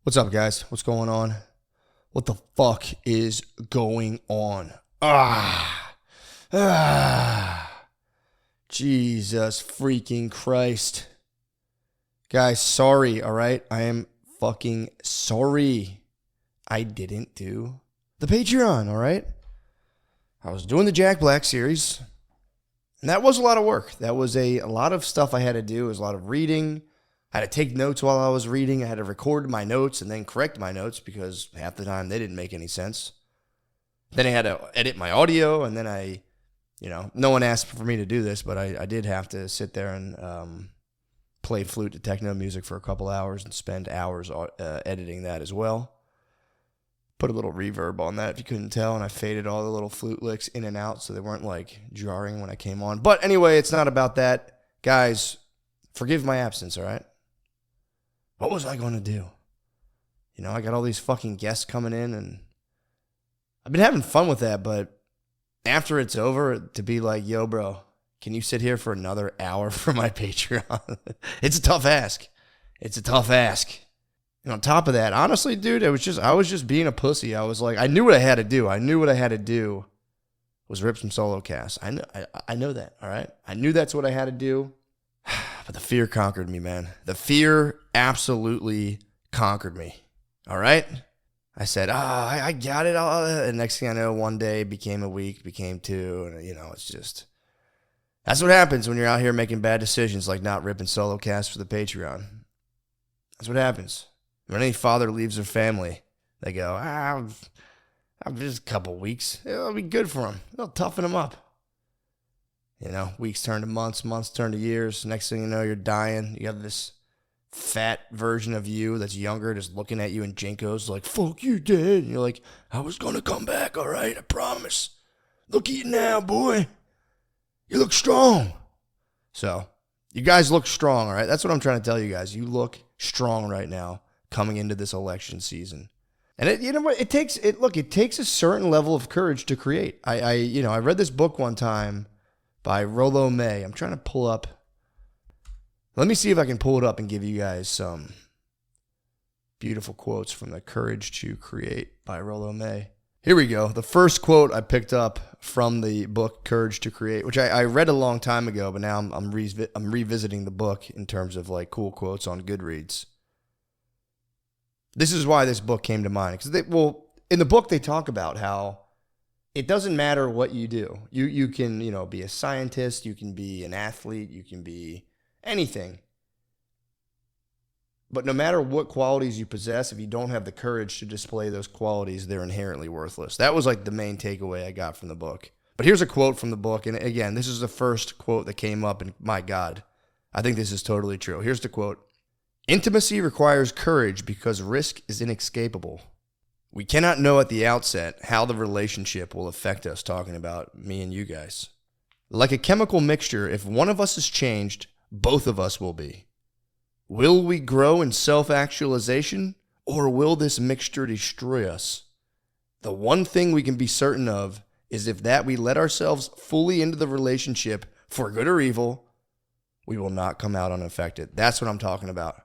What's up, guys? What's going on? What the fuck is going on? Jesus freaking Christ. Guys, sorry, all right? I am fucking sorry. I didn't do the Patreon, all right? I was doing the Jack Black series, and that was a lot of work. That was a lot of stuff I had to do. It was a lot of reading. I had to take notes while I was reading. I had to record my notes and then correct my notes because half the time they didn't make any sense. Then I had to edit my audio, and then no one asked for me to do this, but I did have to sit there and play flute to techno music for a couple hours and spend hours editing that as well. Put a little reverb on that if you couldn't tell, and I faded all the little flute licks in and out so they weren't like jarring when I came on. But anyway, it's not about that. Guys, forgive my absence, all right? What was I going to do? You know, I got all these fucking guests coming in, and I've been having fun with that, but after it's over, to be like, yo, bro, can you sit here for another hour for my Patreon? It's a tough ask. It's a tough ask. And on top of that, honestly, dude, I was just being a pussy. I was like, I knew what I had to do. I knew what I had to do was rip some solo casts. I know that, all right? I knew that's what I had to do. But the fear conquered me, man. The fear absolutely conquered me. All right? I said, I got it. And next thing I know, one day became a week, became two. And, it's just, that's what happens when you're out here making bad decisions like not ripping solo casts for the Patreon. That's what happens. When any father leaves their family, they go, I'm just a couple weeks. It'll be good for them. It'll toughen them up. Weeks turn to months, months turn to years. Next thing you know, you're dying. You have this fat version of you that's younger just looking at you in Jinkos like, fuck you, Dad. And you're like, I was going to come back, all right? I promise. Look at you now, boy. You look strong. So, you guys look strong, all right? That's what I'm trying to tell you guys. You look strong right now coming into this election season. And it takes a certain level of courage to create. I read this book one time by Rollo May. I'm trying to pull up. Let me see if I can pull it up and give you guys some beautiful quotes from The Courage to Create by Rollo May. Here we go. The first quote I picked up from the book Courage to Create, which I read a long time ago, but now I'm revisiting the book in terms of like cool quotes on Goodreads. This is why this book came to mind. Because in the book they talk about how it doesn't matter what you do. You can, be a scientist, you can be an athlete, you can be anything. But no matter what qualities you possess, if you don't have the courage to display those qualities, they're inherently worthless. That was like the main takeaway I got from the book. But here's a quote from the book. And again, this is the first quote that came up, and my God, I think this is totally true. Here's the quote. Intimacy requires courage because risk is inescapable. We cannot know at the outset how the relationship will affect us, talking about me and you guys. Like a chemical mixture, if one of us is changed, both of us will be. Will we grow in self-actualization, or will this mixture destroy us? The one thing we can be certain of is if that we let ourselves fully into the relationship, for good or evil, we will not come out unaffected. That's what I'm talking about.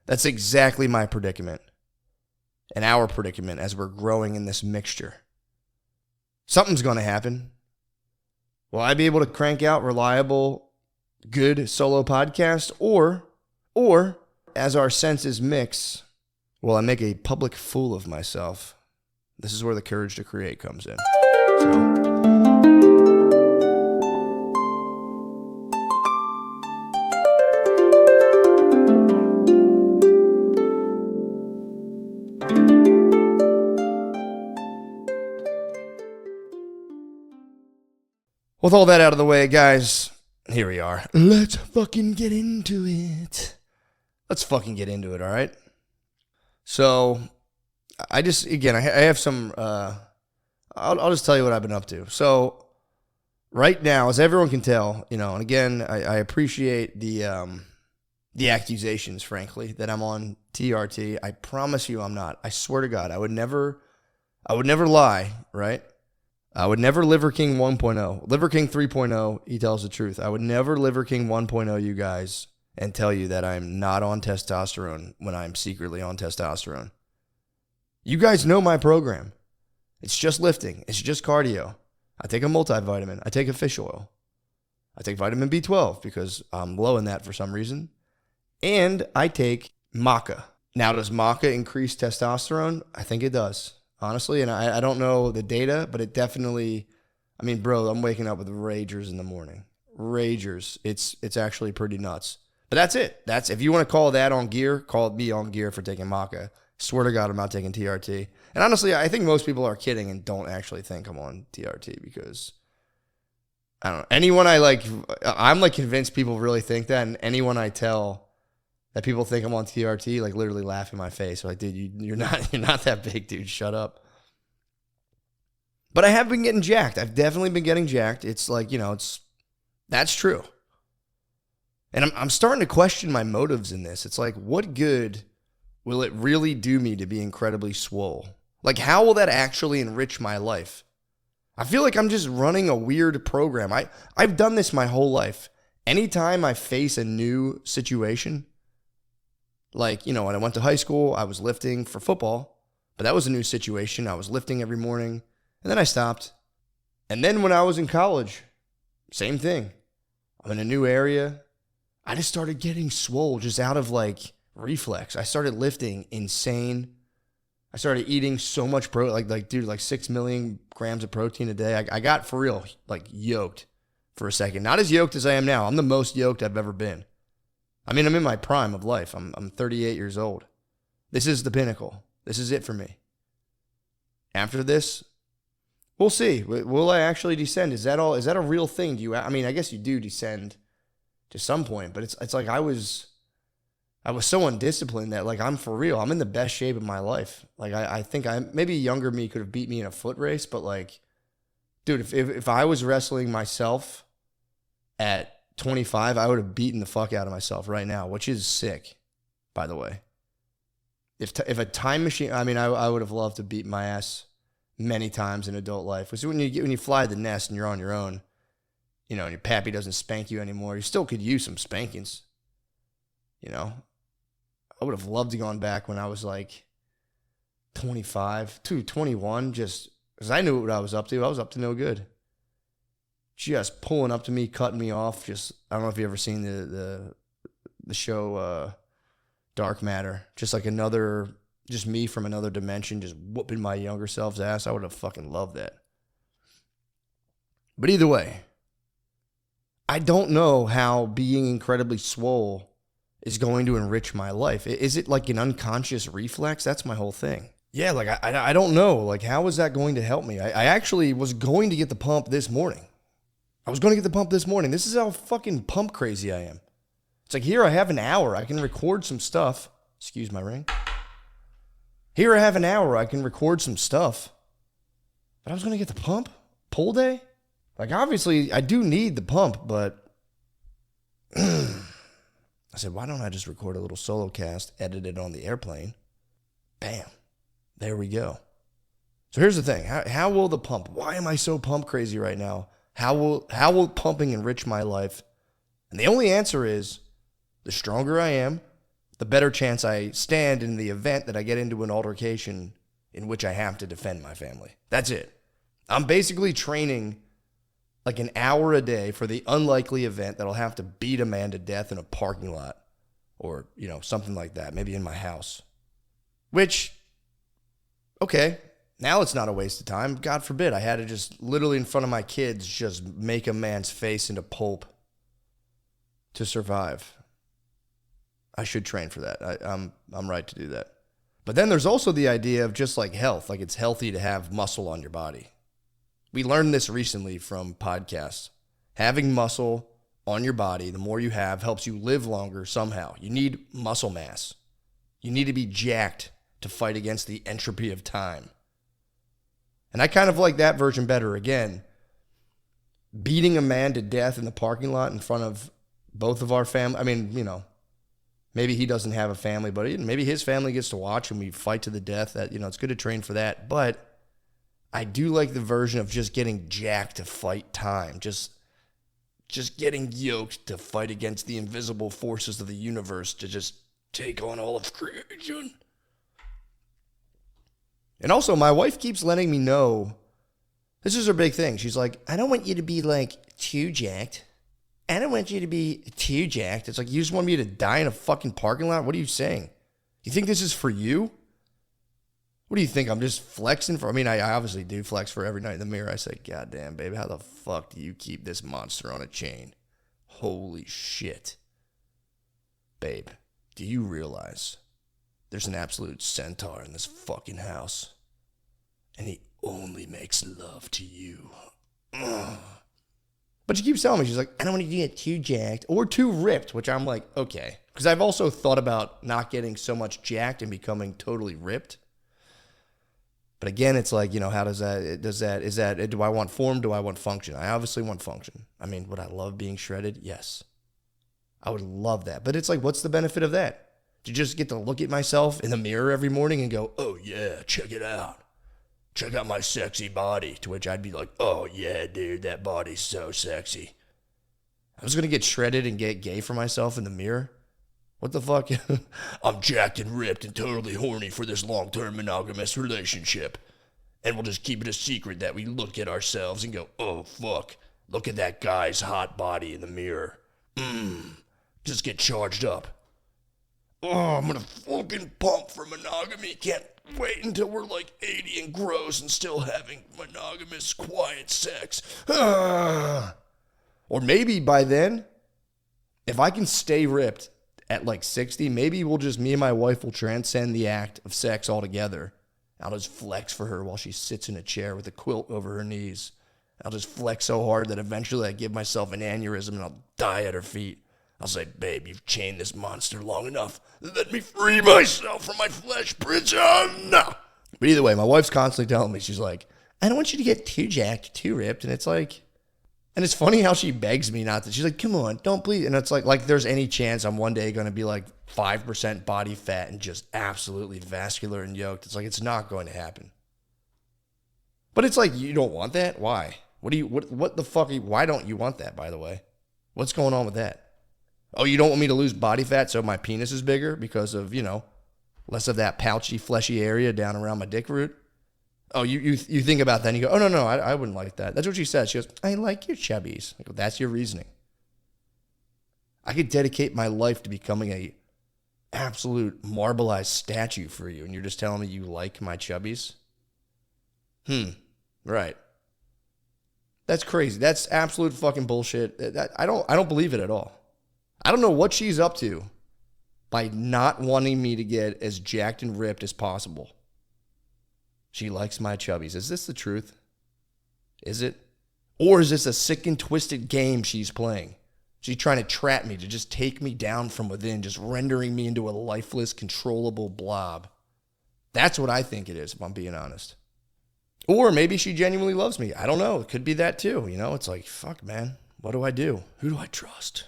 That's exactly my predicament. And our predicament as we're growing in this mixture. Something's going to happen. Will I be able to crank out reliable, good solo podcast? Or as our senses mix, will I make a public fool of myself? This is where the courage to create comes in. With all that out of the way, guys, here we are. Let's fucking get into it. Let's fucking get into it, all right? So, I have some, I'll just tell you what I've been up to. So, right now, as everyone can tell, and again, I appreciate the accusations, frankly, that I'm on TRT. I promise you I'm not. I swear to God, I would never lie, right? I would never Liver King 1.0. Liver King 3.0, he tells the truth. I would never Liver King 1.0 you guys and tell you that I'm not on testosterone when I'm secretly on testosterone. You guys know my program. It's just lifting. It's just cardio. I take a multivitamin. I take a fish oil. I take vitamin B12 because I'm low in that for some reason. And I take maca. Now, does maca increase testosterone? I think it does, honestly. And I don't know the data, but it definitely, I mean, bro, I'm waking up with ragers in the morning. Ragers. It's actually pretty nuts. But that's it. That's, if you want to call that on gear, call me on gear for taking maca. Swear to God, I'm not taking TRT. And honestly, I think most people are kidding and don't actually think I'm on TRT because, I don't know. Anyone I'm like convinced people really think that, and anyone I tell that people think I'm on TRT, like literally laugh in my face. They're like, dude, you're not that big, dude. Shut up. But I have been getting jacked. I've definitely been getting jacked. It's like, that's true. And I'm starting to question my motives in this. It's like, what good will it really do me to be incredibly swole? Like, how will that actually enrich my life? I feel like I'm just running a weird program. I've done this my whole life. Anytime I face a new situation, like, when I went to high school, I was lifting for football, but that was a new situation. I was lifting every morning, and then I stopped. And then when I was in college, same thing. I'm in a new area. I just started getting swole just out of like reflex. I started lifting insane. I started eating so much protein, like 6 million grams of protein a day. I got for real, like yoked for a second. Not as yoked as I am now. I'm the most yoked I've ever been. I mean, I'm in my prime of life. I'm 38 years old. This is the pinnacle. This is it for me. After this, we'll see. Will I actually descend? Is that a real thing? I guess you do descend to some point, but it's like I was so undisciplined that like I'm for real. I'm in the best shape of my life. Like I think maybe younger me could have beat me in a foot race, but like, dude, if I was wrestling myself at 25, I would have beaten the fuck out of myself right now, which is sick, by the way. If a time machine, I mean, I would have loved to beat my ass many times in adult life. Because when you fly the nest and you're on your own, and your pappy doesn't spank you anymore, you still could use some spankings. I would have loved to gone back when I was like 25 to 21, just because I knew what I was up to. I was up to no good. Just pulling up to me, cutting me off. Just, I don't know if you've ever seen the show Dark Matter. Just like just me from another dimension, just whooping my younger self's ass. I would have fucking loved that. But either way, I don't know how being incredibly swole is going to enrich my life. Is it like an unconscious reflex? That's my whole thing. Yeah, like I don't know. Like, how is that going to help me? I actually was going to get the pump this morning. This is how fucking pump crazy I am. It's like, here I have an hour. I can record some stuff. Excuse my ring. Here I have an hour. I can record some stuff. But I was going to get the pump? Pull day? Like, obviously, I do need the pump, but I said, why don't I just record a little solo cast, edit it on the airplane? Bam. There we go. So here's the thing. How will the pump? Why am I so pump crazy right now? How will pumping enrich my life? And the only answer is, the stronger I am, the better chance I stand in the event that I get into an altercation in which I have to defend my family. That's it. I'm basically training like an hour a day for the unlikely event that I'll have to beat a man to death in a parking lot or, something like that, maybe in my house. Which, okay, now it's not a waste of time. God forbid I had to just literally in front of my kids just make a man's face into pulp to survive. I should train for that. I'm right to do that. But then there's also the idea of just like health, like it's healthy to have muscle on your body. We learned this recently from podcasts. Having muscle on your body, the more you have, helps you live longer somehow. You need muscle mass. You need to be jacked to fight against the entropy of time. And I kind of like that version better. Again, beating a man to death in the parking lot in front of both of our family. I mean, maybe he doesn't have a family, but maybe his family gets to watch and we fight to the death. That, it's good to train for that. But I do like the version of just getting jacked to fight time. Just just getting yoked to fight against the invisible forces of the universe to just take on all of creation. And also, my wife keeps letting me know, this is her big thing. She's like, I don't want you to be like too jacked. I don't want you to be too jacked. It's like, you just want me to die in a fucking parking lot? What are you saying? You think this is for you? What do you think? I'm just flexing for? I mean, I obviously do flex for every night in the mirror. I say, God damn, baby, how the fuck do you keep this monster on a chain? Holy shit. Babe, do you realize there's an absolute centaur in this fucking house? And he only makes love to you. Ugh. But she keeps telling me, she's like, I don't want you to get too jacked or too ripped, which I'm like, okay. Because I've also thought about not getting so much jacked and becoming totally ripped. But again, it's like, how is that, do I want form? Do I want function? I obviously want function. I mean, would I love being shredded? Yes. I would love that. But it's like, what's the benefit of that? To just get to look at myself in the mirror every morning and go, oh yeah, check it out. Check out my sexy body. To which I'd be like, oh yeah, dude, that body's so sexy. I was going to get shredded and get gay for myself in the mirror? What the fuck? I'm jacked and ripped and totally horny for this long-term monogamous relationship. And we'll just keep it a secret that we look at ourselves and go, oh fuck, look at that guy's hot body in the mirror. Just get charged up. Oh, I'm gonna fucking pump for monogamy. Can't wait until we're like 80 and gross and still having monogamous quiet sex. Or maybe by then, if I can stay ripped at like 60, maybe me and my wife will transcend the act of sex altogether. I'll just flex for her while she sits in a chair with a quilt over her knees. I'll just flex so hard that eventually I give myself an aneurysm and I'll die at her feet. I'll say, babe, you've chained this monster long enough. Let me free myself from my flesh prison. But either way, my wife's constantly telling me, she's like, I don't want you to get too jacked, too ripped. And it's like, and it's funny how she begs me not to. She's like, come on, don't bleed. And it's like there's any chance I'm one day going to be like 5% body fat and just absolutely vascular and yoked. It's like, it's not going to happen. But it's like, you don't want that? Why? What the fuck? Why don't you want that, by the way? What's going on with that? Oh, you don't want me to lose body fat so my penis is bigger because of, less of that pouchy, fleshy area down around my dick root? Oh, you think about that and you go, oh, no, I wouldn't like that. That's what she says. She goes, I like your chubbies. I go, that's your reasoning. I could dedicate my life to becoming a absolute marbleized statue for you, and you're just telling me you like my chubbies? Right. That's crazy. That's absolute fucking bullshit. I don't believe it at all. I don't know what she's up to by not wanting me to get as jacked and ripped as possible. She likes my chubbies. Is this the truth? Is it? Or is this a sick and twisted game she's playing? She's trying to trap me to just take me down from within, just rendering me into a lifeless, controllable blob. That's what I think it is, if I'm being honest. Or maybe she genuinely loves me. I don't know. It could be that too. It's like, fuck, man. What do I do? Who do I trust?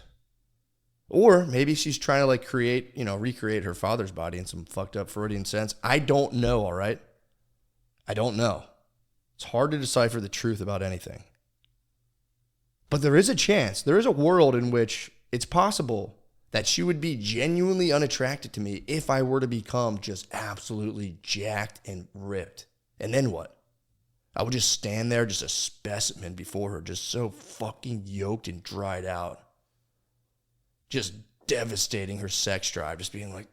Or maybe she's trying to like recreate her father's body in some fucked up Freudian sense. I don't know, all right? I don't know. It's hard to decipher the truth about anything. But there is a chance, there is a world in which it's possible that she would be genuinely unattracted to me if I were to become just absolutely jacked and ripped. And then what? I would just stand there, just a specimen before her, just so fucking yoked and dried out. Just devastating her sex drive, just being like,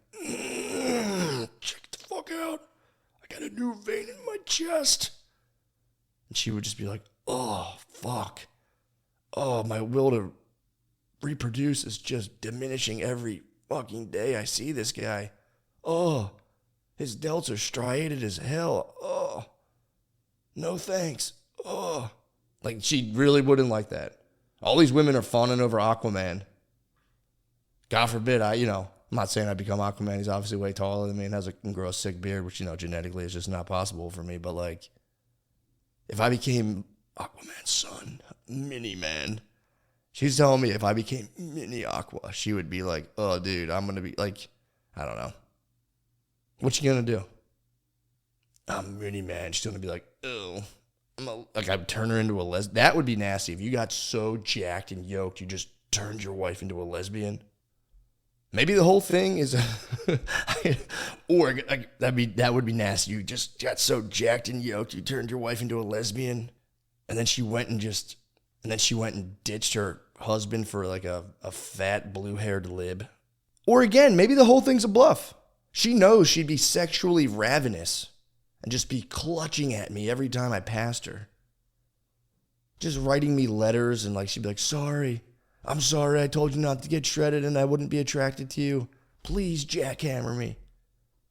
check the fuck out. I got a new vein in my chest. And she would just be like, oh, fuck. Oh, my will to reproduce is just diminishing every fucking day I see this guy. Oh, his delts are striated as hell. Oh, no thanks. Oh. Like, she really wouldn't like that. All these women are fawning over Aquaman. God forbid, I'm not saying I become Aquaman. He's obviously way taller than me and can grow a sick beard, which, genetically is just not possible for me. But, like, if I became Aquaman's son, Mini-Man, she's telling me if I became Mini Aqua, she would be like, oh, dude, I'm going to be, like, I don't know. What you going to do? I'm Mini-Man. She's going to be like, oh, Like I'd turn her into a lesbian. That would be nasty. If you got so jacked and yoked, you just turned your wife into a lesbian. Maybe the whole thing is, or that would be nasty. You just got so jacked and yoked, you turned your wife into a lesbian, and then she went and ditched her husband for like a fat blue-haired lib. Or again, maybe the whole thing's a bluff. She knows she'd be sexually ravenous and just be clutching at me every time I passed her. Just writing me letters and like she'd be like, sorry, I'm sorry I told you not to get shredded and I wouldn't be attracted to you. Please jackhammer me.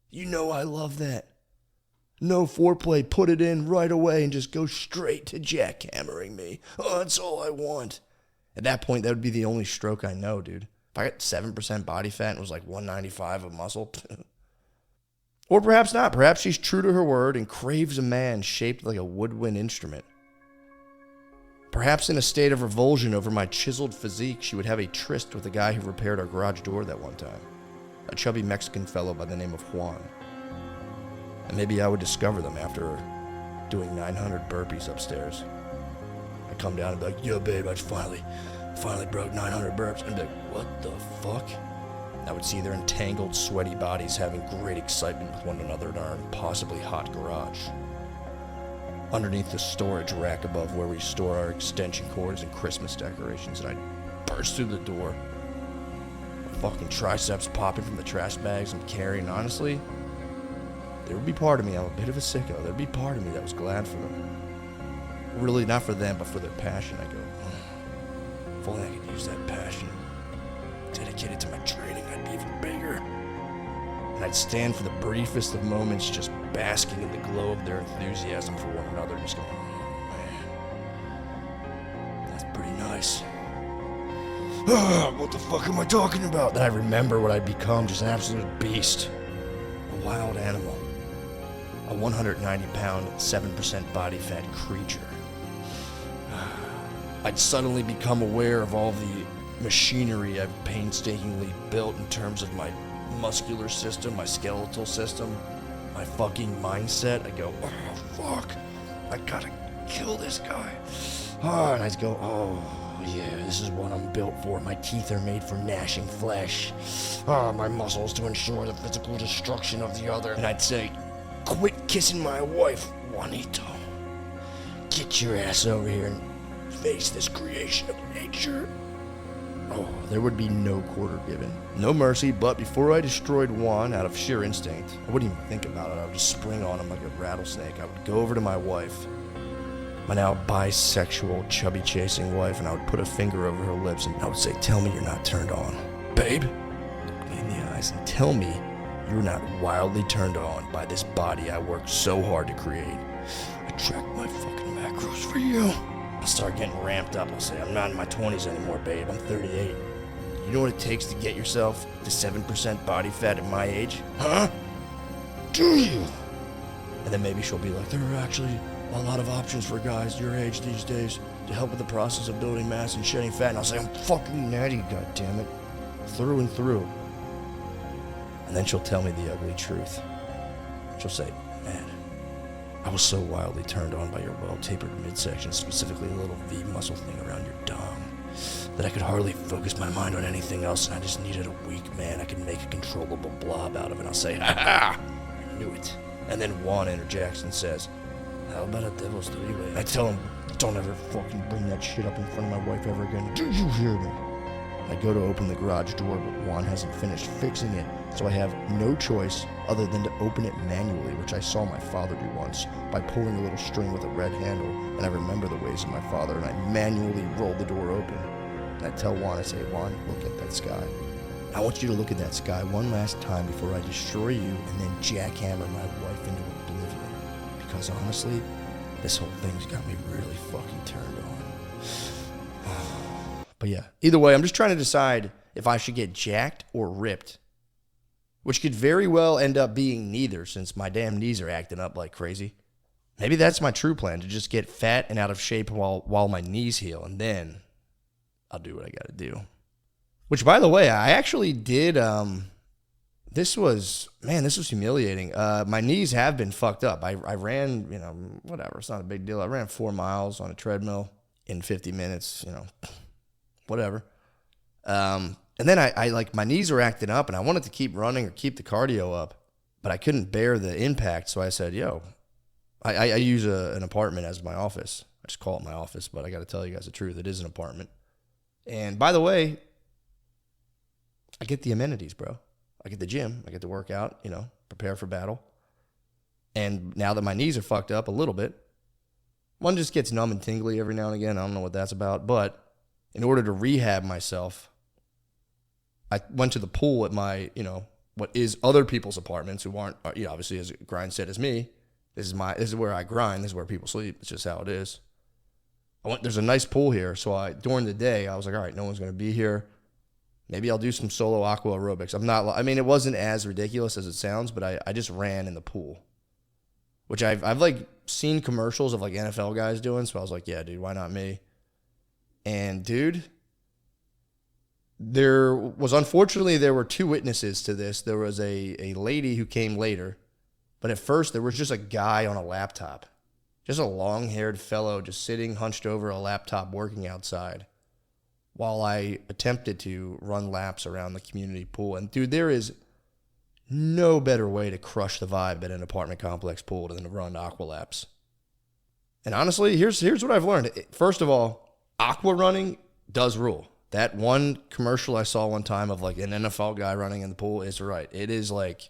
You know I love that. No foreplay, put it in right away and just go straight to jackhammering me. Oh, that's all I want. At that point, that would be the only stroke I know, dude. If I got 7% body fat and was like 195 of muscle. Or perhaps not. Perhaps she's true to her word and craves a man shaped like a woodwind instrument. Perhaps in a state of revulsion over my chiseled physique, she would have a tryst with the guy who repaired our garage door that one time. A chubby Mexican fellow by the name of Juan. And maybe I would discover them after doing 900 burpees upstairs. I'd come down and be like, yo babe, I finally broke 900 burps. And I'd be like, what the fuck? I would see their entangled, sweaty bodies having great excitement with one another in our impossibly hot garage. Underneath the storage rack above where we store our extension cords and Christmas decorations, and I'd burst through the door. My fucking triceps popping from the trash bags and carrying. Honestly, there would be part of me, I'm a bit of a sicko, there'd be part of me that was glad for them. Really, not for them, but for their passion. I go, if only I could use that passion. Dedicated to my training, I'd be even bigger. And I'd stand for the briefest of moments just basking in the glow of their enthusiasm for one another, just going, man, that's pretty nice. What the fuck am I talking about? Then I remember what I'd become, just an absolute beast. A wild animal. A 190-pound, 7% body fat creature. I'd suddenly become aware of all the machinery I've painstakingly built in terms of my muscular system, my skeletal system, my fucking mindset. I go, oh fuck, I gotta kill this guy. And I'd go, oh yeah, this is what I'm built for. My teeth are made for gnashing flesh. My muscles to ensure the physical destruction of the other. And I'd say, quit kissing my wife, Juanito. Get your ass over here and face this creation of nature. Oh, there would be no quarter given. No mercy, but before I destroyed Juan out of sheer instinct, I wouldn't even think about it. I would just spring on him like a rattlesnake. I would go over to my wife, my now bisexual, chubby-chasing wife, and I would put a finger over her lips and I would say, tell me you're not turned on. Babe, look me in the eyes and tell me you're not wildly turned on by this body I worked so hard to create. I track my fucking macros for you. I'll start getting ramped up. I'll say, I'm not in my 20s anymore, babe. I'm 38. You know what it takes to get yourself to 7% body fat at my age? Huh? Do you? And then maybe she'll be like, there are actually a lot of options for guys your age these days to help with the process of building mass and shedding fat. And I'll say, I'm fucking natty, goddammit. Through and through. And then she'll tell me the ugly truth. She'll say, man, I was so wildly turned on by your well-tapered midsection, specifically a little V muscle thing around your dong, that I could hardly focus my mind on anything else, and I just needed a weak man I could make a controllable blob out of. And I'll say, ha ha, I knew it. And then Juan interjects and says, how about a devil's three-way? I tell him, don't ever fucking bring that shit up in front of my wife ever again. Do you hear me? I go to open the garage door, but Juan hasn't finished fixing it, so I have no choice other than to open it manually, which I saw my father do once, by pulling a little string with a red handle, and I remember the ways of my father, and I manually roll the door open. And I tell Juan, I say, Juan, look at that sky. I want you to look at that sky one last time before I destroy you and then jackhammer my wife into oblivion. Because honestly, this whole thing's got me really fucking turned on. But yeah, either way, I'm just trying to decide if I should get jacked or ripped, which could very well end up being neither since my damn knees are acting up like crazy. Maybe that's my true plan, to just get fat and out of shape while my knees heal, and then I'll do what I gotta do. Which, by the way, I actually did This was humiliating. My knees have been fucked up. I ran, whatever. It's not a big deal. I ran 4 miles on a treadmill in 50 minutes, whatever. And then I like, my knees were acting up and I wanted to keep running or keep the cardio up, but I couldn't bear the impact. So I said, I use an apartment as my office. I just call it my office, but I got to tell you guys the truth. It is an apartment. And by the way, I get the amenities, bro. I get the gym. I get to work out, prepare for battle. And now that my knees are fucked up a little bit, one just gets numb and tingly every now and again. I don't know what that's about. But in order to rehab myself, I went to the pool at my, what is other people's apartments who aren't, obviously as grind set as me. This is where I grind. This is where people sleep. It's just how it is. There's a nice pool here. So during the day, I was like, all right, no one's going to be here. Maybe I'll do some solo aqua aerobics. It wasn't as ridiculous as it sounds, but I just ran in the pool, which I've like seen commercials of like NFL guys doing. So I was like, yeah, dude, why not me? And dude, unfortunately, there were 2 witnesses to this. There was a lady who came later, but at first there was just a guy on a laptop, just a long-haired fellow just sitting hunched over a laptop working outside while I attempted to run laps around the community pool. And dude, there is no better way to crush the vibe at an apartment complex pool than to run aqua laps. And honestly, here's what I've learned. First of all, aqua running does rule. That one commercial I saw one time of like an NFL guy running in the pool is right. It is like,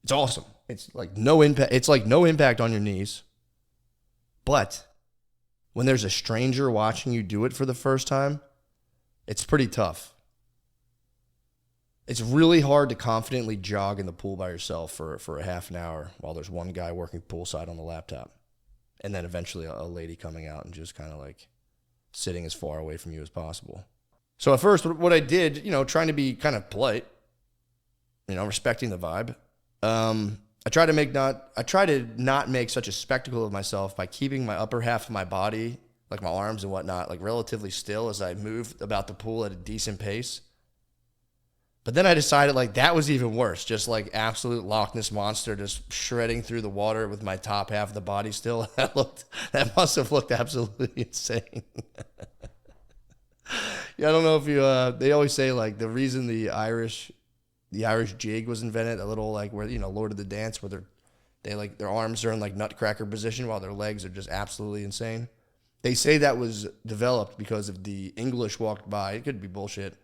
it's awesome. It's like no impact. It's like no impact on your knees. But when there's a stranger watching you do it for the first time, it's pretty tough. It's really hard to confidently jog in the pool by yourself for a half an hour while there's one guy working poolside on the laptop. And then eventually a lady coming out and just kind of like sitting as far away from you as possible. So at first, what I did, trying to be kind of polite, respecting the vibe, I try to not make such a spectacle of myself by keeping my upper half of my body, like my arms and whatnot, like relatively still as I move about the pool at a decent pace. But then I decided like that was even worse, just like absolute Loch Ness Monster, just shredding through the water with my top half of the body still. That must have looked absolutely insane. Yeah, I don't know if you. They always say like the reason the Irish jig was invented, a little like where Lord of the Dance, where their arms are in like nutcracker position while their legs are just absolutely insane. They say that was developed because if the English walked by, it could be bullshit,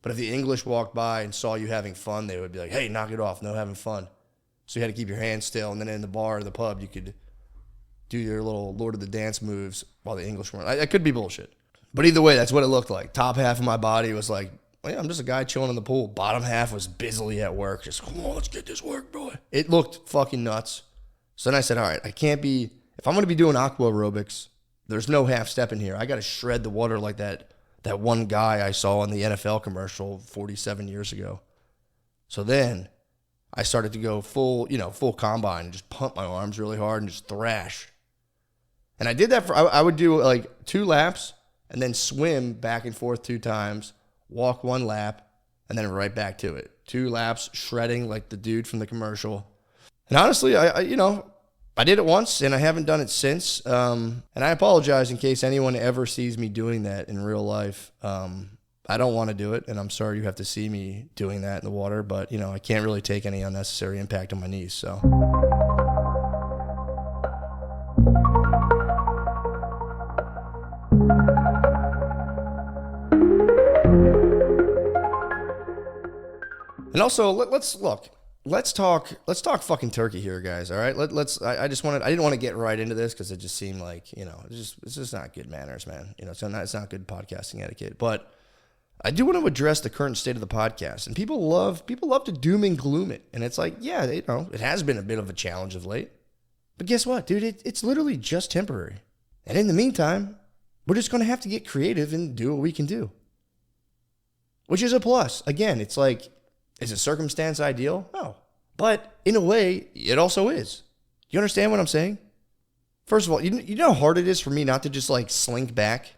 but if the English walked by and saw you having fun, they would be like, hey, knock it off, no having fun. So you had to keep your hands still, and then in the bar or the pub, you could do your little Lord of the Dance moves while the English weren't. It could be bullshit. But either way, that's what it looked like. Top half of my body was like, well, yeah, I'm just a guy chilling in the pool. Bottom half was busily at work. Just, come on, let's get this work, boy. It looked fucking nuts. So then I said, all right, if I'm going to be doing aqua aerobics, there's no half step in here. I got to shred the water like that one guy I saw in the NFL commercial 47 years ago. So then I started to go full combine and just pump my arms really hard and just thrash. And I did that I would do like 2 laps and then swim back and forth 2 times, walk 1 lap, and then right back to it. 2 laps, shredding like the dude from the commercial. And honestly, I did it once, and I haven't done it since. And I apologize in case anyone ever sees me doing that in real life. I don't want to do it, and I'm sorry you have to see me doing that in the water. But, I can't really take any unnecessary impact on my knees, so. And also, let's talk fucking turkey here, guys. All right, I didn't want to get right into this because it just seemed like it's just not good manners, man. It's not good podcasting etiquette. But I do want to address the current state of the podcast, and people love to doom and gloom it, and it's like, yeah, it has been a bit of a challenge of late, but guess what, dude? It's literally just temporary, and in the meantime, we're just gonna have to get creative and do what we can do, which is a plus. Again, it's like, is a circumstance ideal? No. But in a way, it also is. You understand what I'm saying? First of all, you know how hard it is for me not to just like slink back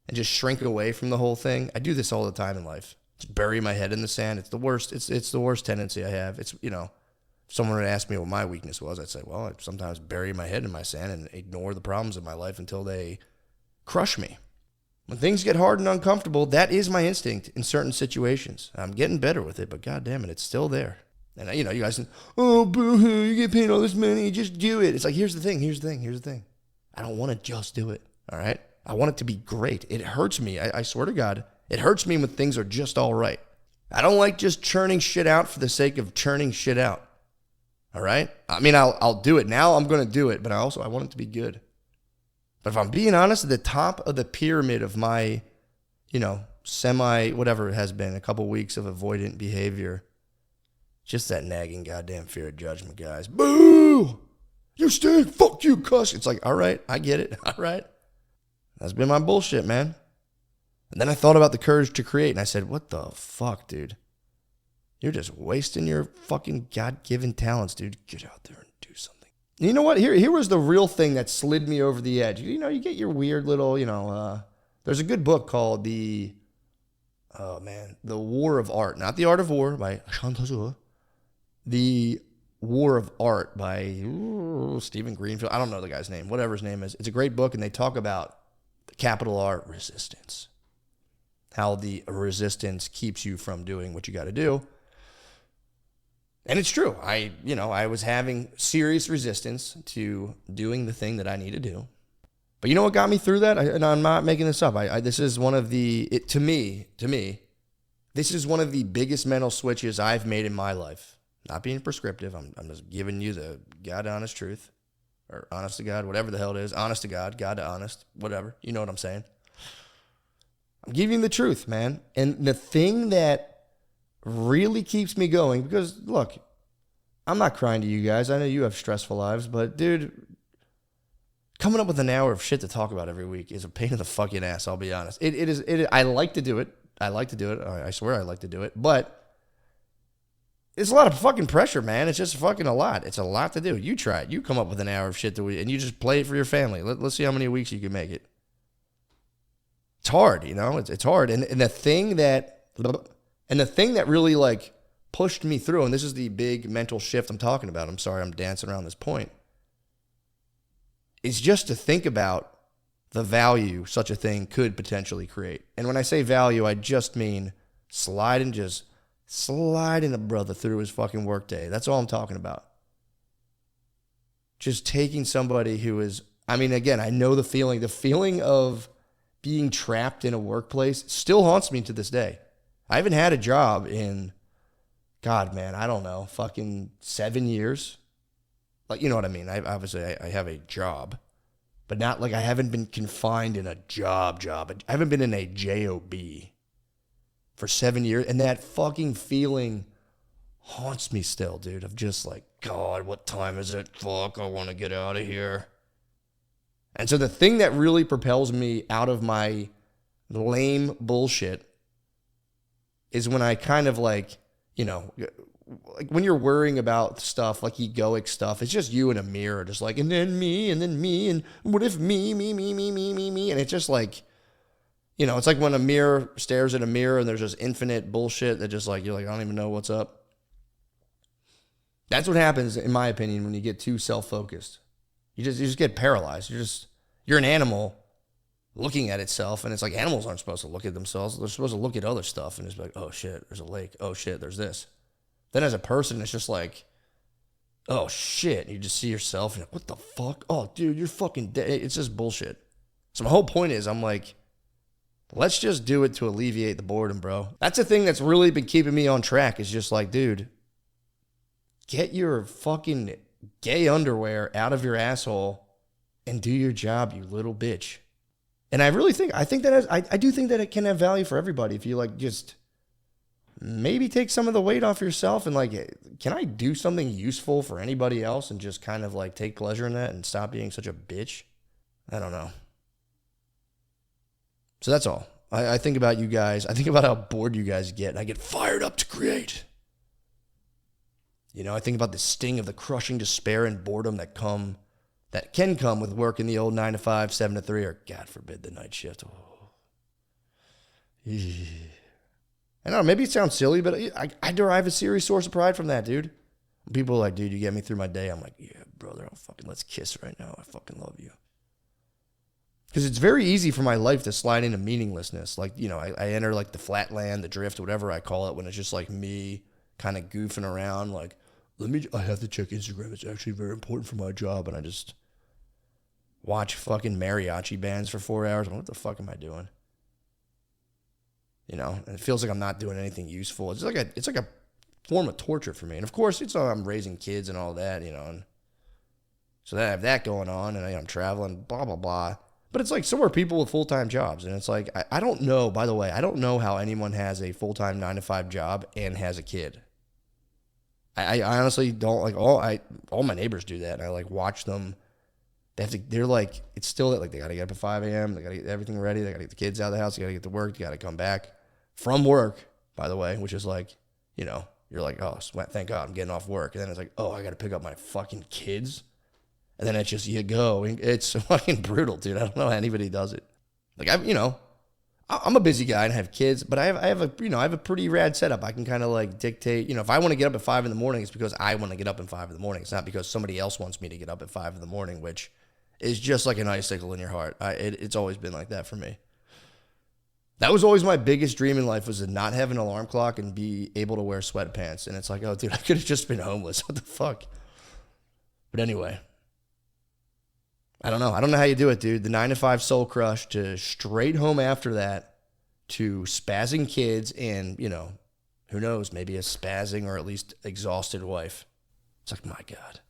and just shrink away from the whole thing? I do this all the time in life. Just bury my head in the sand. It's the worst. It's the worst tendency I have. It's, you know, if someone would ask me what my weakness was, I'd say, well, I sometimes bury my head in my sand and ignore the problems in my life until they crush me. When things get hard and uncomfortable, that is my instinct in certain situations. I'm getting better with it, but God damn it, it's still there. And, you know, you guys think, oh, boo-hoo, you get paid all this money, just do it. It's like, here's the thing. I don't want to just do it, all right? I want it to be great. It hurts me. I swear to God, it hurts me when things are just all right. I don't like just churning shit out for the sake of churning shit out, all right? I mean, I'll do it. Now I'm going to do it, but I want it to be good. But if I'm being honest, at the top of the pyramid of my, you know, whatever it has been, a couple weeks of avoidant behavior, just that nagging goddamn fear of judgment, guys. Boo! You stink! Fuck you, cuss! It's like, all right, I get it. All right. That's been my bullshit, man. And then I thought about the courage to create, and I said, what the fuck, dude? You're just wasting your fucking God-given talents, dude. Get out there and do something. You know what? Here was the real thing that slid me over the edge. You know, you get your weird little, you know, there's a good book called The War of Art. Not The Art of War by Chantal. The War of Art by Stephen Greenfield. I don't know the guy's name, whatever his name is. It's a great book, and they talk about the capital R, resistance. How the resistance keeps you from doing what you got to do. And it's true. I was having serious resistance to doing the thing that I need to do. But you know what got me through that? And I'm not making this up. This is one of to me, this is one of the biggest mental switches I've made in my life. Not being prescriptive. I'm just giving you the God honest truth. Or honest to God, whatever the hell it is. Honest to God, God to honest, whatever. You know what I'm saying? I'm giving you the truth, man. And the thing that really keeps me going, because look, I'm not crying to you guys. I know you have stressful lives, but dude, coming up with an hour of shit to talk about every week is a pain in the fucking ass, I'll be honest. It is. I like to do it. I swear I like to do it, but it's a lot of fucking pressure, man. It's just fucking a lot. It's a lot to do. You try it. You come up with an hour of shit and you just play it for your family. Let's see how many weeks you can make it. It's hard, you know? It's hard. And the thing that really like pushed me through, and this is the big mental shift I'm talking about. I'm sorry, I'm dancing around this point. Is just to think about the value such a thing could potentially create. And when I say value, I just mean sliding a brother through his fucking workday. That's all I'm talking about. Just taking somebody who is, I mean, again, I know the feeling of being trapped in a workplace still haunts me to this day. I haven't had a job in, God, man, I don't know, fucking 7 years. Like, you know what I mean? I have a job, but not like I haven't been confined in a job. I haven't been in a job for 7 years. And that fucking feeling haunts me still, dude, of just like, God, what time is it? Fuck, I want to get out of here. And so the thing that really propels me out of my lame bullshit is when I kind of like, you know, like when you're worrying about stuff, like egoic stuff, it's just you in a mirror, just like, and then me, and what if me, and it's just like, you know, it's like when a mirror stares at a mirror and there's just infinite bullshit that just like, you're like, I don't even know what's up. That's what happens, in my opinion, when you get too self-focused. You just get paralyzed. You're an animal looking at itself, and it's like animals aren't supposed to look at themselves. They're supposed to look at other stuff, and it's like, oh shit, there's a lake. Oh shit, there's this. Then as a person, it's just like, oh shit, you just see yourself, and you're like, what the fuck? Oh dude, you're fucking dead. It's just bullshit. So my whole point is, I'm like, let's just do it to alleviate the boredom, bro. That's the thing that's really been keeping me on track, is just like, dude, get your fucking gay underwear out of your asshole and do your job, you little bitch. And I do think that it can have value for everybody if you like just maybe take some of the weight off yourself and like, can I do something useful for anybody else and just kind of like take pleasure in that and stop being such a bitch? I don't know. So that's all. I think about you guys. I think about how bored you guys get, and I get fired up to create. You know, I think about the sting of the crushing despair and boredom that can come with work in the old 9 to 5, 7 to 3, or God forbid the night shift. Oh. I don't know, maybe it sounds silly, but I derive a serious source of pride from that, dude. People are like, dude, you get me through my day. I'm like, yeah, brother, let's kiss right now. I fucking love you. Because it's very easy for my life to slide into meaninglessness. Like, I enter like the flatland, the drift, whatever I call it, when it's just like me kind of goofing around. Like, I have to check Instagram. It's actually very important for my job. And I just watch fucking mariachi bands for 4 hours. What the fuck am I doing? And it feels like I'm not doing anything useful. It's like a form of torture for me. And of course, I'm raising kids and all that, and so I have that going on, and I'm traveling, blah, blah, blah. But it's like, so are people with full-time jobs. And it's like, I don't know, by the way, I don't know how anyone has a full-time 9-to-5 job and has a kid. I honestly don't, like, all my neighbors do that. And I like watch them. They're like, it's still that, like, they got to get up at 5 a.m. They got to get everything ready. They got to get the kids out of the house. They got to get to work. They got to come back from work, by the way, which is like, you're like, oh, thank God I'm getting off work. And then it's like, oh, I got to pick up my fucking kids. And then it's just, you go. It's fucking brutal, dude. I don't know how anybody does it. Like, I'm a busy guy and I have kids, but I have a pretty rad setup. I can kind of like dictate, if I want to get up at 5 in the morning, it's because I want to get up at 5 in the morning. It's not because somebody else wants me to get up at 5 in the morning, which is just like an icicle in your heart. It's always been like that for me. That was always my biggest dream in life, was to not have an alarm clock and be able to wear sweatpants. And it's like, oh, dude, I could have just been homeless. What the fuck? But anyway, I don't know. I don't know how you do it, dude. The 9-to-5 soul crush to straight home after that to spazzing kids and, who knows, maybe a spazzing or at least exhausted wife. It's like, my God.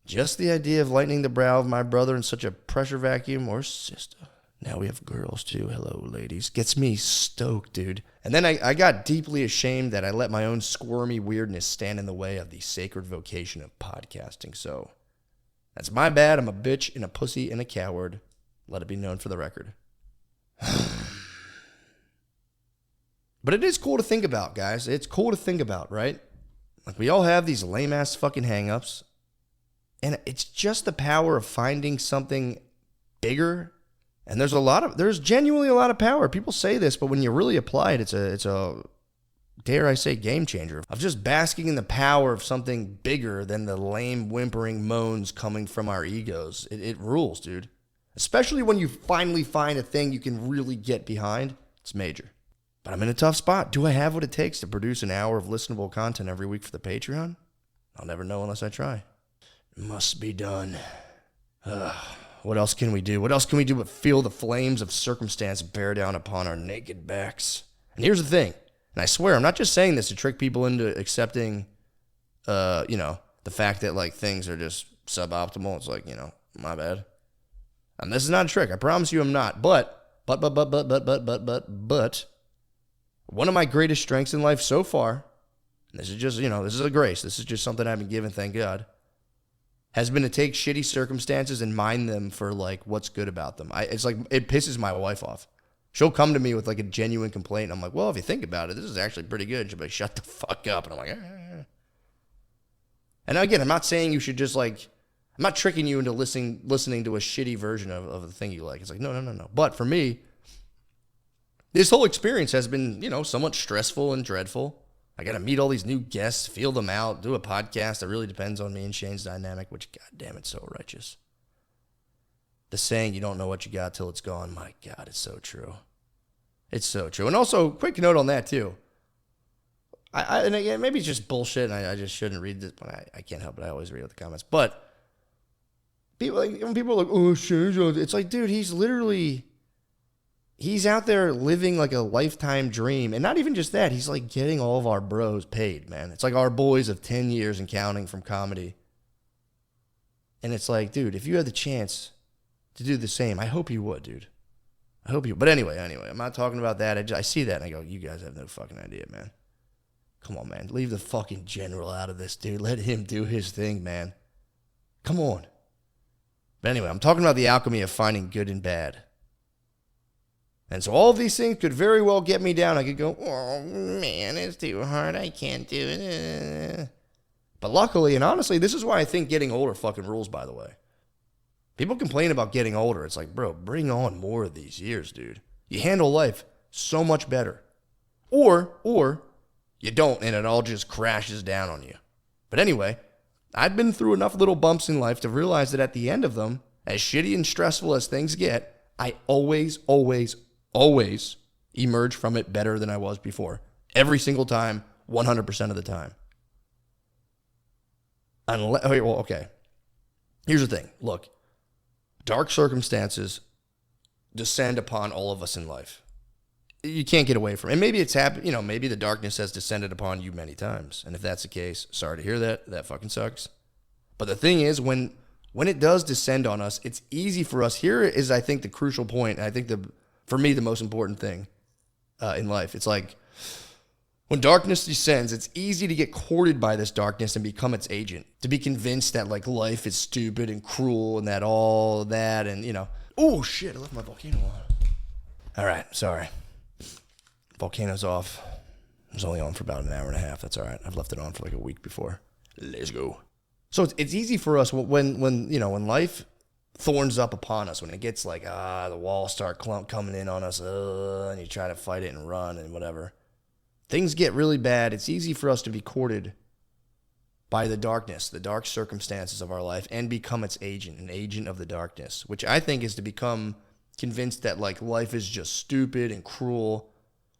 Just the idea of lightening the brow of my brother in such a pressure vacuum, or sister. Now we have girls too. Hello, ladies. Gets me stoked, dude. And then I got deeply ashamed that I let my own squirmy weirdness stand in the way of the sacred vocation of podcasting. So that's my bad. I'm a bitch and a pussy and a coward. Let it be known for the record. But it is cool to think about, guys. It's cool to think about, right? Like, we all have these lame-ass fucking hang-ups. And it's just the power of finding something bigger. And there's genuinely a lot of power. People say this, but when you really apply it, it's a dare I say, game changer. Of just basking in the power of something bigger than the lame whimpering moans coming from our egos. It rules, dude. Especially when you finally find a thing you can really get behind. It's major. But I'm in a tough spot. Do I have what it takes to produce an hour of listenable content every week for the Patreon? I'll never know unless I try. Must be done. What else can we do? What else can we do but feel the flames of circumstance bear down upon our naked backs? And here's the thing, and I swear I'm not just saying this to trick people into accepting, the fact that like things are just suboptimal. It's like, my bad. And this is not a trick. I promise you I'm not. But one of my greatest strengths in life so far, and this is just, this is a grace. This is just something I've been given, thank God, has been to take shitty circumstances and mine them for like what's good about them. It's like, it pisses my wife off. She'll come to me with like a genuine complaint. I'm like, well, if you think about it, this is actually pretty good. She'll be like, shut the fuck up. And I'm like, And again, I'm not saying you should just like, I'm not tricking you into listening to a shitty version of the thing you like. It's like, no. But for me, this whole experience has been, somewhat stressful and dreadful. I got to meet all these new guests, feel them out, do a podcast that really depends on me and Shane's dynamic, which, goddamn, it's so righteous. The saying, you don't know what you got till it's gone. My God, it's so true. It's so true. And also, quick note on that, too. And again, maybe it's just bullshit, and I just shouldn't read this, but I can't help it. I always read the comments. But when people are like, oh, Shane's, it's like, dude, he's out there living like a lifetime dream. And not even just that, he's like getting all of our bros paid, man. It's like our boys of 10 years and counting from comedy. And it's like, dude, if you had the chance to do the same, I hope you would, dude. I hope you would. But anyway, I'm not talking about that. I see that and I go, you guys have no fucking idea, man. Come on, man. Leave the fucking general out of this, dude. Let him do his thing, man. Come on. But anyway, I'm talking about the alchemy of finding good and bad. And so all of these things could very well get me down. I could go, oh, man, it's too hard. I can't do it. But luckily and honestly, this is why I think getting older fucking rules, by the way. People complain about getting older. It's like, bro, bring on more of these years, dude. You handle life so much better. Or you don't, and it all just crashes down on you. But anyway, I've been through enough little bumps in life to realize that at the end of them, as shitty and stressful as things get, I always emerge from it better than I was before. Every single time, 100% of the time. Okay. Here's the thing. Look, dark circumstances descend upon all of us in life. You can't get away from it. And maybe it's happened, maybe the darkness has descended upon you many times. And if that's the case, sorry to hear that. That fucking sucks. But the thing is, when it does descend on us, it's easy for us. Here is, I think, the crucial point. And I think for me, the most important thing in life. It's like, when darkness descends, it's easy to get courted by this darkness and become its agent. To be convinced that like life is stupid and cruel and that all that and, oh shit, I left my volcano on. All right, sorry. Volcano's off. It was only on for about an hour and a half. That's all right. I've left it on for like a week before. Let's go. So it's easy for us when life thorns up upon us, when it gets like, the walls start coming in on us, and you try to fight it and run and whatever. Things get really bad. It's easy for us to be courted by the darkness, the dark circumstances of our life, and become its agent, an agent of the darkness, which I think is to become convinced that like life is just stupid and cruel.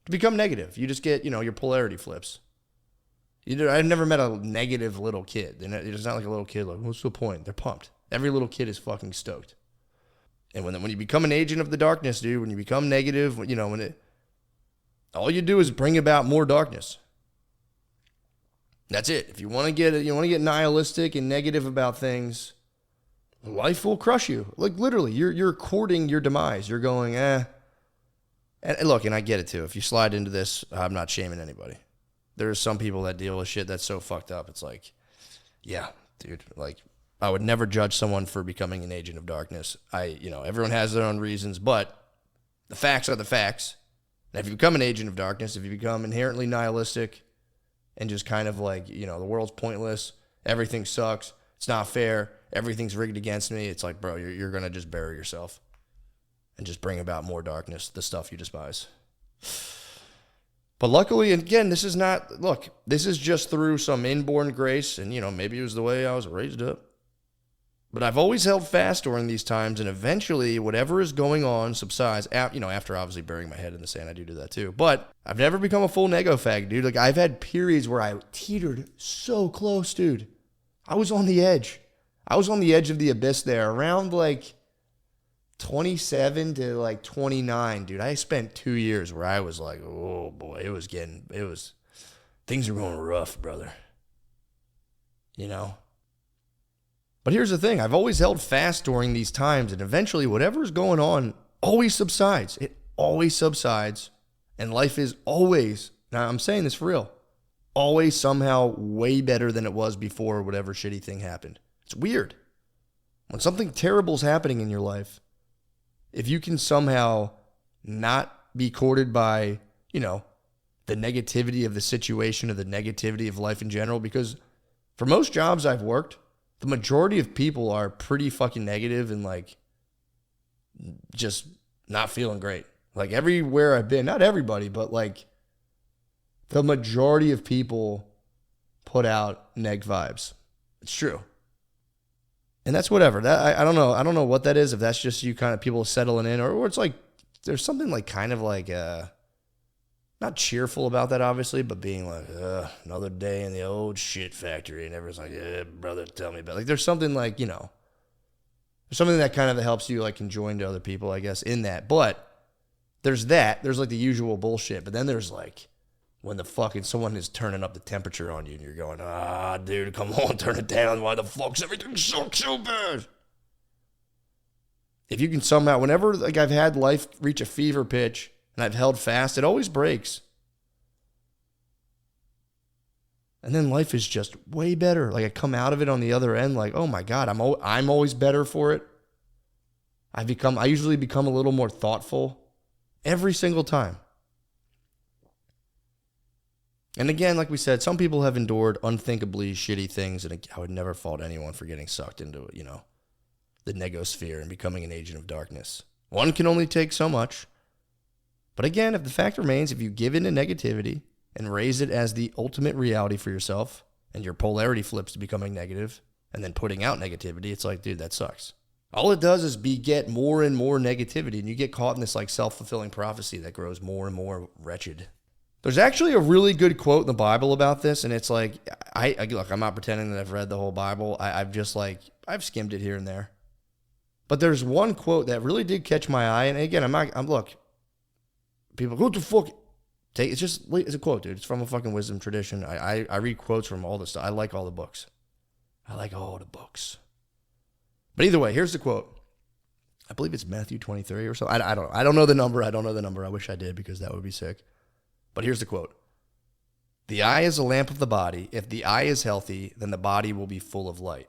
To become negative, you just get, your polarity flips. I've never met a negative little kid. It's not like a little kid like, what's the point? They're pumped. Every little kid is fucking stoked. And when you become an agent of the darkness, dude, when you become negative, all you do is bring about more darkness. That's it. If you want to get nihilistic and negative about things, life will crush you. Like literally, you're courting your demise. You're going, And look, and I get it too. If you slide into this, I'm not shaming anybody. There's some people that deal with shit that's so fucked up. It's like, yeah, dude, like I would never judge someone for becoming an agent of darkness. Everyone has their own reasons, but the facts are the facts. And if you become an agent of darkness, if you become inherently nihilistic and just kind of like, the world's pointless, everything sucks, it's not fair, everything's rigged against me, it's like, bro, you're going to just bury yourself and just bring about more darkness, the stuff you despise. But luckily, and again, this is just through some inborn grace, and, maybe it was the way I was raised up. But I've always held fast during these times, and eventually, whatever is going on subsides. After obviously burying my head in the sand, I do that too. But I've never become a full nego fag, dude. Like I've had periods where I teetered so close, dude. I was on the edge. I was on the edge of the abyss there, around like 27 to like 29, dude. I spent 2 years where I was like, oh boy, things are going rough, brother. But here's the thing. I've always held fast during these times, and eventually whatever's going on always subsides. It always subsides, and life is always, now I'm saying this for real, always somehow way better than it was before whatever shitty thing happened. It's weird. When something terrible is happening in your life, if you can somehow not be courted by, the negativity of the situation or the negativity of life in general, because for most jobs I've worked, the majority of people are pretty fucking negative and like just not feeling great. Like everywhere I've been, not everybody, but like the majority of people put out neg vibes. It's true. And that's whatever. That I don't know. I don't know what that is. If that's just you kind of people settling in, or it's like there's something like kind of like not cheerful about that, obviously, but being like another day in the old shit factory, and everyone's like, yeah, brother, tell me about it. Like there's something like there's something that kind of helps you like conjoin to other people, I guess, in that. But there's like the usual bullshit, but then there's like when the fucking someone is turning up the temperature on you and you're going, dude, come on, turn it down. Why the fuck's everything so bad? If you can somehow, whenever like I've had life reach a fever pitch and I've held fast, it always breaks. And then life is just way better. Like I come out of it on the other end like, oh my God, I'm always better for it. I usually become a little more thoughtful every single time. And again, like we said, some people have endured unthinkably shitty things, and I would never fault anyone for getting sucked into, the negosphere and becoming an agent of darkness. One can only take so much. But again, if the fact remains, if you give in to negativity and raise it as the ultimate reality for yourself, and your polarity flips to becoming negative, and then putting out negativity, it's like, dude, that sucks. All it does is beget more and more negativity, and you get caught in this like self-fulfilling prophecy that grows more and more wretched. There's actually a really good quote in the Bible about this, and it's like, look, I'm not pretending that I've read the whole Bible. I've skimmed it here and there. But there's one quote that really did catch my eye, and again, look, people go, what the fuck? It's a quote, dude. It's from a fucking wisdom tradition. I read quotes from all this stuff. I like all the books. But either way, here's the quote. I believe it's Matthew 23 or so. I don't know the number. I wish I did, because that would be sick. But here's the quote. The eye is a lamp of the body. If the eye is healthy, then the body will be full of light.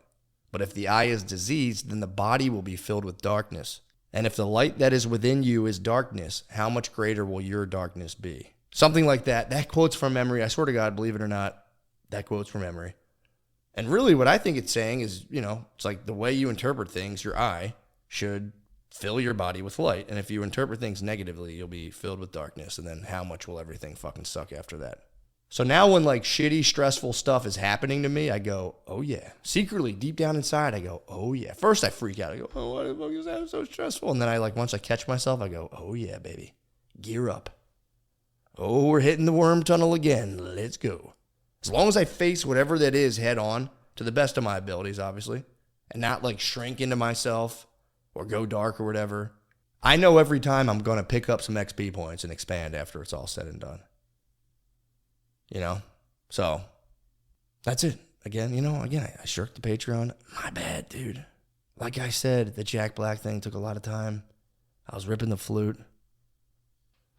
But if the eye is diseased, then the body will be filled with darkness. And if the light that is within you is darkness, how much greater will your darkness be? Something like that. That quote's from memory. I swear to God, believe it or not, that quote's from memory. And really what I think it's saying is, it's like the way you interpret things, your eye should fill your body with light. And if you interpret things negatively, you'll be filled with darkness. And then how much will everything fucking suck after that? So now when like shitty, stressful stuff is happening to me, I go, oh yeah. Secretly, deep down inside, I go, oh yeah. First I freak out. I go, oh, why the fuck is that so stressful? And then once I catch myself, I go, oh yeah, baby. Gear up. Oh, we're hitting the worm tunnel again. Let's go. As long as I face whatever that is head on, to the best of my abilities, obviously, and not like shrink into myself or go dark or whatever, I know every time I'm going to pick up some XP points and expand after it's all said and done. So that's it. Again, I shirked the Patreon. My bad, dude. Like I said, the Jack Black thing took a lot of time. I was ripping the flute.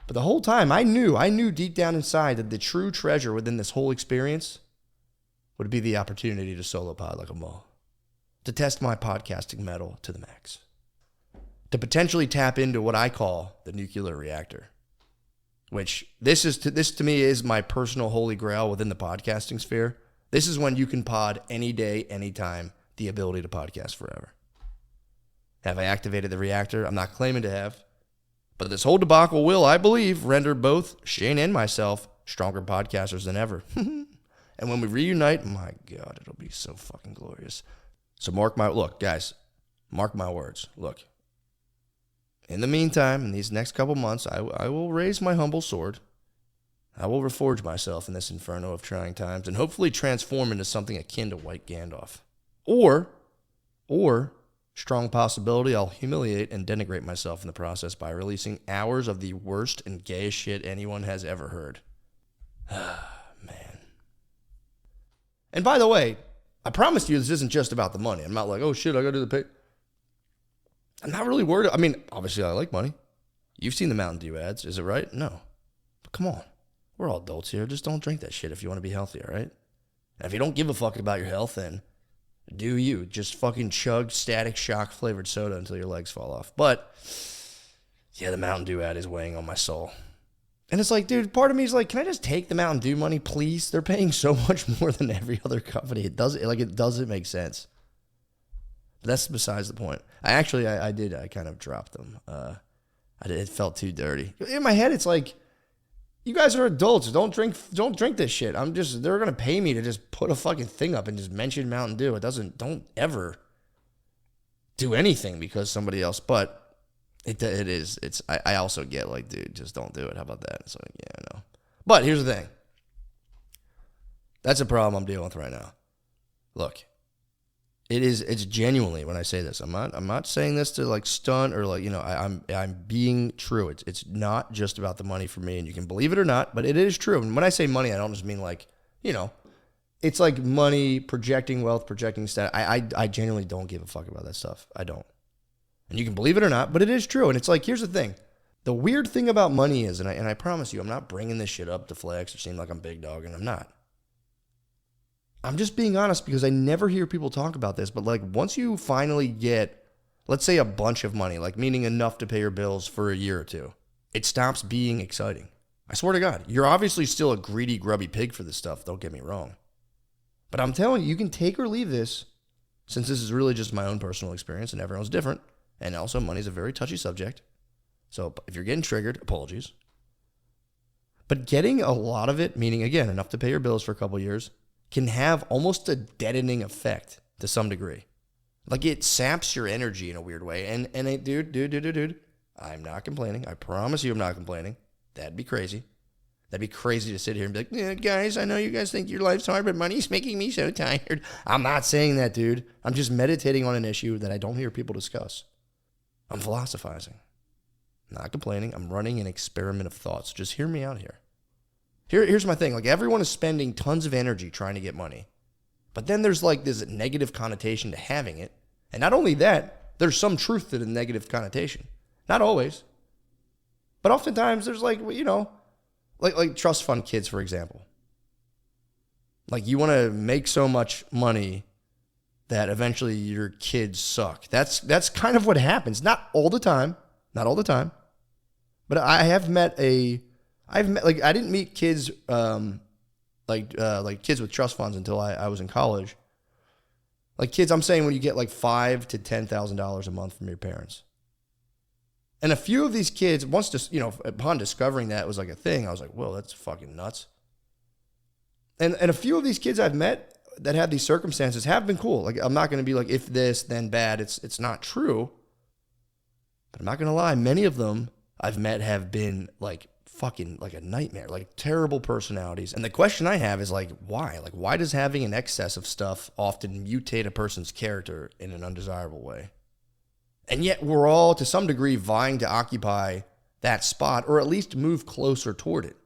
But the whole time, I knew deep down inside that the true treasure within this whole experience would be the opportunity to solo pod like a mall, to test my podcasting mettle to the max, to potentially tap into what I call the nuclear reactor, which this to me is my personal holy grail within the podcasting sphere. This is when you can pod any day, anytime, the ability to podcast forever. Have I activated the reactor? I'm not claiming to have. But this whole debacle will, I believe, render both Shane and myself stronger podcasters than ever. And when we reunite, my God, it'll be so fucking glorious. So mark my words. Look, in the meantime, in these next couple months, I will raise my humble sword. I will reforge myself in this inferno of trying times and hopefully transform into something akin to White Gandalf. Or, strong possibility, I'll humiliate and denigrate myself in the process by releasing hours of the worst and gayest shit anyone has ever heard. Man. And by the way, I promise you this isn't just about the money. I'm not like, oh shit, I gotta do the pay. I'm not really worried. I mean, obviously I like money. You've seen the Mountain Dew ads, is it right? No. But come on. We're all adults here. Just don't drink that shit if you want to be healthy, all right? And if you don't give a fuck about your health, then do you. Just fucking chug Static Shock flavored soda until your legs fall off. But, yeah, the Mountain Dew ad is weighing on my soul. And it's like, dude, part of me is like, can I just take the Mountain Dew money, please? They're paying so much more than every other company. It doesn't make sense. But that's besides the point. I kind of dropped them. It felt too dirty. In my head, it's like, you guys are adults. Don't drink this shit. They're going to pay me to just put a fucking thing up and just mention Mountain Dew. Don't ever do anything because somebody else, but I also get like, dude, just don't do it. How about that? It's like, yeah, I know. But here's the thing. That's a problem I'm dealing with right now. Look, it's genuinely, when I say this, I'm not saying this to like stunt or like, I'm being true. It's not just about the money for me, and you can believe it or not, but it is true. And when I say money, I don't just mean like, it's like money, projecting wealth, projecting status. I genuinely don't give a fuck about that stuff. I don't. And you can believe it or not, but it is true. And it's like, here's the thing. The weird thing about money is, and I promise you, I'm not bringing this shit up to flex or seem like I'm big dog, and I'm not. I'm just being honest because I never hear people talk about this, but like once you finally get, let's say, a bunch of money, like meaning enough to pay your bills for a year or two, it stops being exciting. I swear to God, you're obviously still a greedy, grubby pig for this stuff, don't get me wrong. But I'm telling you, you can take or leave this, since this is really just my own personal experience and everyone's different. And also, money's a very touchy subject. So if you're getting triggered, apologies. But getting a lot of it, meaning again, enough to pay your bills for a couple years, can have almost a deadening effect to some degree. Like it saps your energy in a weird way. And dude, I'm not complaining. I promise you I'm not complaining. That'd be crazy. That'd be crazy to sit here and be like, yeah, guys, I know you guys think your life's hard, but money's making me so tired. I'm not saying that, dude. I'm just meditating on an issue that I don't hear people discuss. I'm philosophizing. I'm not complaining. I'm running an experiment of thoughts. Just hear me out here. Here's my thing. Like everyone is spending tons of energy trying to get money. But then there's like this negative connotation to having it. And not only that, there's some truth to the negative connotation. Not always. But oftentimes there's like, like trust fund kids, for example. Like you want to make so much money that eventually your kids suck. That's kind of what happens. Not all the time. But I didn't meet kids like kids with trust funds until I was in college. Like kids, I'm saying when you get like $5,000 to $10,000 a month from your parents. And a few of these kids, upon discovering that it was like a thing, I was like, whoa, that's fucking nuts. And a few of these kids I've met that have these circumstances have been cool. Like I'm not going to be like, if this, then bad. It's not true. But I'm not going to lie. Many of them I've met have been like fucking like a nightmare, like terrible personalities. And the question I have is like, why? Like, why does having an excess of stuff often mutate a person's character in an undesirable way? And yet we're all, to some degree, vying to occupy that spot or at least move closer toward it.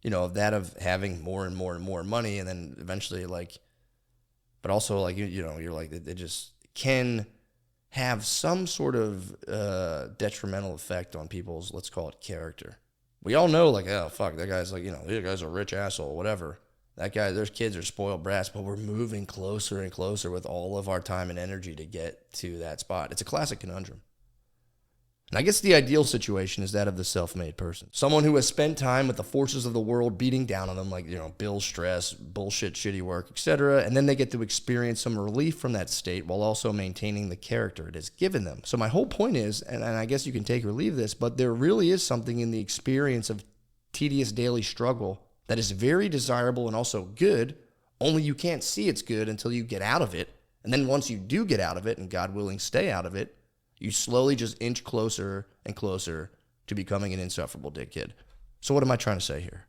That of having more and more and more money and then eventually but also you're like, it just can have some sort of detrimental effect on people's, let's call it character. We all know like, oh, fuck, that guy's like, that guy's a rich asshole, whatever. That guy, their kids are spoiled brats, but we're moving closer and closer with all of our time and energy to get to that spot. It's a classic conundrum. And I guess the ideal situation is that of the self-made person. Someone who has spent time with the forces of the world beating down on them, like, bill stress, bullshit, shitty work, etc. And then they get to experience some relief from that state while also maintaining the character it has given them. So my whole point is, and I guess you can take or leave this, but there really is something in the experience of tedious daily struggle that is very desirable and also good, only you can't see it's good until you get out of it. And then once you do get out of it, and God willing, stay out of it, you slowly just inch closer and closer to becoming an insufferable dickhead. So what am I trying to say here?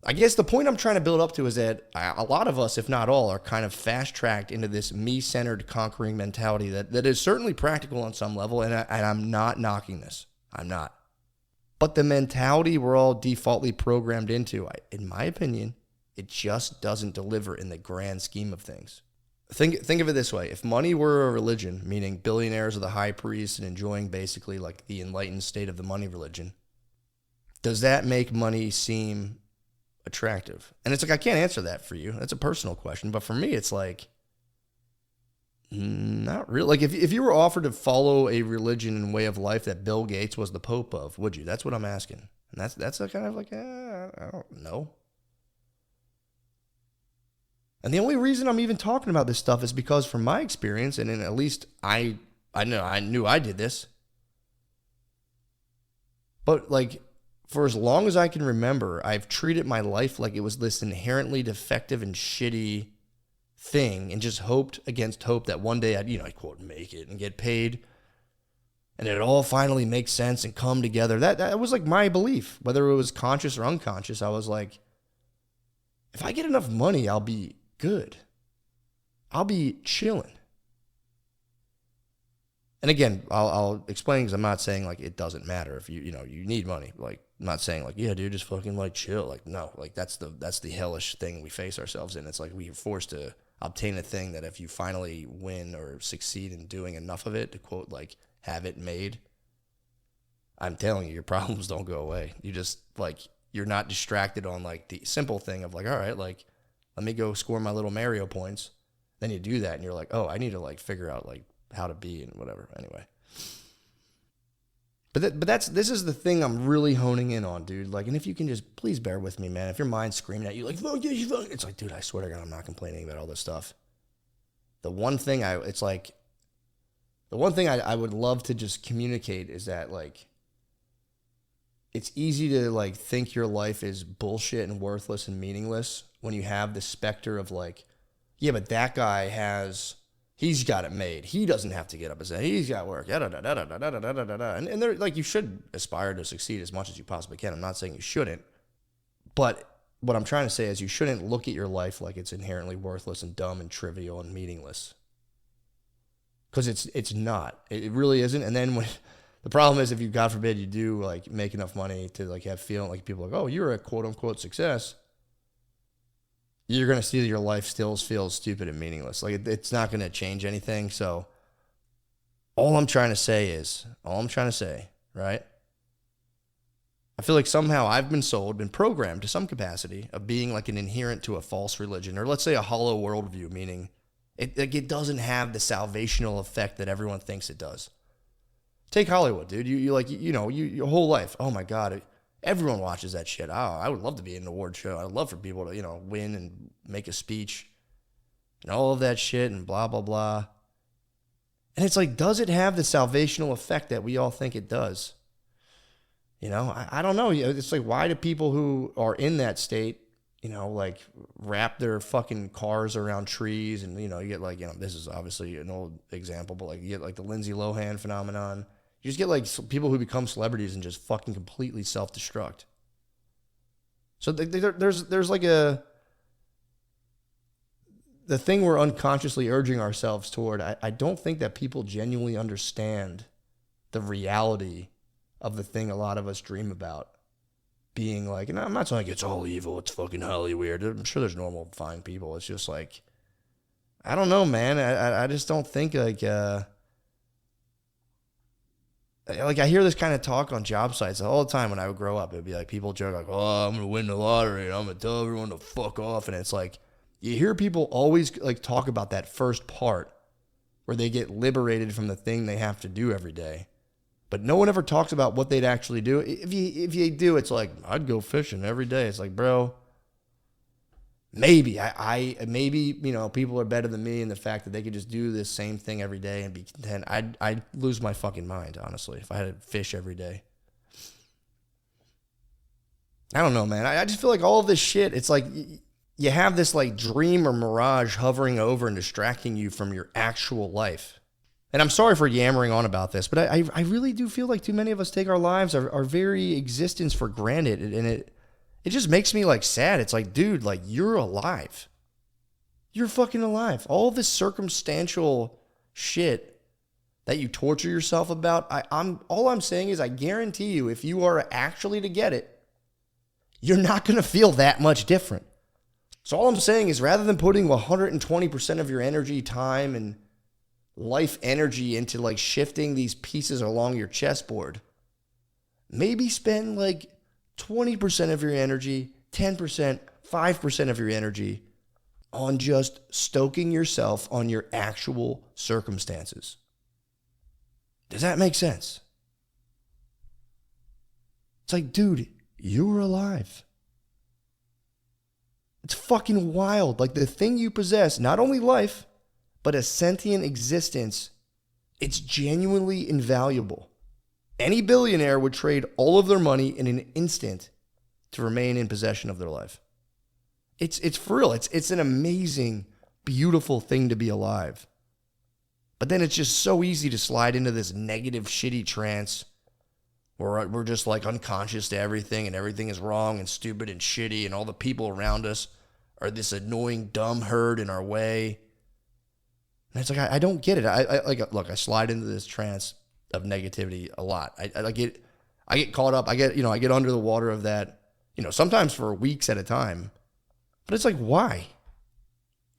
I guess the point I'm trying to build up to is that a lot of us, if not all, are kind of fast-tracked into this me-centered conquering mentality that is certainly practical on some level, and I'm not knocking this. I'm not. But the mentality we're all defaultly programmed into, in my opinion, it just doesn't deliver in the grand scheme of things. Think of it this way. If money were a religion, meaning billionaires are the high priests and enjoying basically like the enlightened state of the money religion, does that make money seem attractive? And it's like, I can't answer that for you. That's a personal question. But for me, it's like, not really. Like if you were offered to follow a religion and way of life that Bill Gates was the pope of, would you? That's what I'm asking. And that's a kind of like, I don't know. And the only reason I'm even talking about this stuff is because from my experience, and at least I knew I did this. But like for as long as I can remember, I've treated my life like it was this inherently defective and shitty thing and just hoped against hope that one day I'd quote, make it and get paid and it'd all finally make sense and come together. That was like my belief, whether it was conscious or unconscious. I was like, if I get enough money, I'll be good. I'll be chilling. And again, I'll explain because I'm not saying like it doesn't matter if you need money. Like I'm not saying like, yeah, dude, just fucking like chill. Like no, like that's the hellish thing we face ourselves in. It's like we're forced to obtain a thing that if you finally win or succeed in doing enough of it, to quote like have it made, I'm telling you, your problems don't go away. You just like you're not distracted on like the simple thing of like, all right, like let me go score my little Mario points. Then you do that and you're like, oh, I need to like figure out like how to be and whatever. Anyway. But this is the thing I'm really honing in on, dude. Like, and if you can just please bear with me, man. If your mind's screaming at you like, fuck yeah, you fuck, it's like, dude, I swear to God, I'm not complaining about all this stuff. The one thing I would love to just communicate is that like it's easy to like think your life is bullshit and worthless and meaningless when you have the specter of like, yeah, but that guy he's got it made. He doesn't have to get up and say, he's got work. And they're like, you should aspire to succeed as much as you possibly can. I'm not saying you shouldn't. But what I'm trying to say is you shouldn't look at your life like it's inherently worthless and dumb and trivial and meaningless. Because it's not. It really isn't. And then when the problem is if you, God forbid, you do like make enough money to like have feeling like people are like, oh, you're a quote unquote success, you're going to see that your life still feels stupid and meaningless. Like it's not going to change anything. So all I'm trying to say, right? I feel like somehow I've been programmed to some capacity of being like an adherent to a false religion, or let's say a hollow worldview, meaning it doesn't have the salvational effect that everyone thinks it does. Take Hollywood, dude. Your whole life. Oh my God, everyone watches that shit. Oh, I would love to be in an award show. I'd love for people to, win and make a speech and all of that shit and blah, blah, blah. And it's like, does it have the salvational effect that we all think it does? I don't know. It's like, why do people who are in that state, like wrap their fucking cars around trees and, you get like, this is obviously an old example, but like you get like the Lindsay Lohan phenomenon. You just get like people who become celebrities and just fucking completely self-destruct. So there's like the thing we're unconsciously urging ourselves toward. I don't think that people genuinely understand the reality of the thing a lot of us dream about being like, and I'm not saying like it's all evil, it's fucking Hollywood. I'm sure there's normal, fine people. It's just like, I don't know, man. I just don't think like I hear this kind of talk on job sites all the time when I would grow up. It'd be like people joke like, oh, I'm going to win the lottery and I'm going to tell everyone to fuck off. And it's like, you hear people always like talk about that first part where they get liberated from the thing they have to do every day. But no one ever talks about what they'd actually do. If you do, it's like, I'd go fishing every day. It's like, bro, maybe maybe people are better than me in the fact that they could just do this same thing every day and be content. I'd lose my fucking mind, honestly, if I had to fish every day. I don't know, man. I just feel like all of this shit, it's like you have this like dream or mirage hovering over and distracting you from your actual life. And I'm sorry for yammering on about this, but I really do feel like too many of us take our lives, our very existence for granted. And it just makes me like sad. It's like, dude, like you're alive. You're fucking alive. All this circumstantial shit that you torture yourself about, all I'm saying is I guarantee you if you are actually to get it, you're not going to feel that much different. So all I'm saying is rather than putting 120% of your energy, time, and life energy into like shifting these pieces along your chessboard, maybe spend like 20% of your energy, 10%, 5% of your energy on just stoking yourself on your actual circumstances. Does that make sense? It's like, dude, you're alive. It's fucking wild. Like the thing you possess, not only life, but a sentient existence, it's genuinely invaluable. Any billionaire would trade all of their money in an instant to remain in possession of their life. It's for real. It's an amazing, beautiful thing to be alive. But then it's just so easy to slide into this negative, shitty trance where we're just like unconscious to everything and everything is wrong and stupid and shitty and all the people around us are this annoying, dumb herd in our way. And it's like, I don't get it. I slide into this trance of negativity a lot. I get caught up. I get under the water of that, sometimes for weeks at a time. But it's like, why?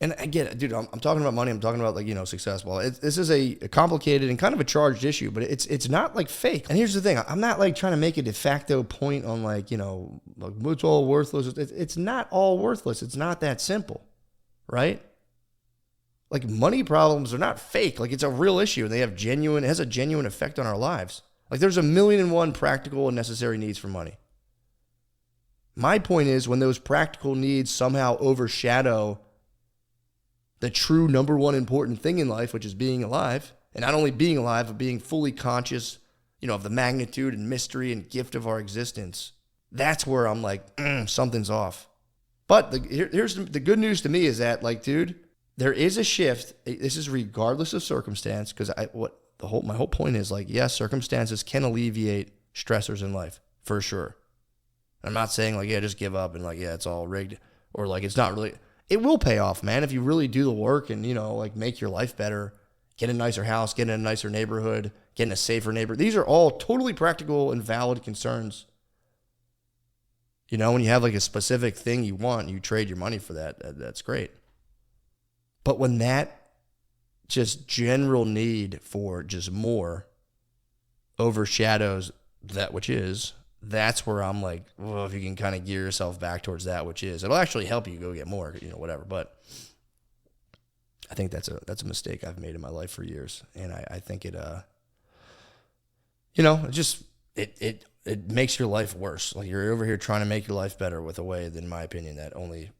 And I get it, dude. I'm talking about money. I'm talking about success. Well, this is a complicated and kind of a charged issue, but it's not like fake. And here's the thing: I'm not like trying to make a de facto point on it's all worthless. It's not all worthless. It's not that simple, right? Like money problems are not fake. Like it's a real issue, and it has a genuine effect on our lives. Like there's 1,000,001 practical and necessary needs for money. My point is when those practical needs somehow overshadow the true number one important thing in life, which is being alive, and not only being alive, but being fully conscious, of the magnitude and mystery and gift of our existence, that's where I'm like, something's off. But here's the good news to me is that, like, dude, there is a shift. This is regardless of circumstance, because my whole point is, like, yes, circumstances can alleviate stressors in life for sure. I'm not saying like, yeah, just give up and like, yeah, it's all rigged, or like it's not really. It will pay off, man, if you really do the work and like make your life better, get a nicer house, get in a nicer neighborhood, get in a safer neighborhood. These are all totally practical and valid concerns. When you have like a specific thing you want, you trade your money for that. That's great. But when that just general need for just more overshadows that which is, that's where I'm like, well, if you can kind of gear yourself back towards that which is, it'll actually help you go get more, whatever. But I think that's a mistake I've made in my life for years, and I think it it makes your life worse. Like, you're over here trying to make your life better with a way that, in my opinion, that only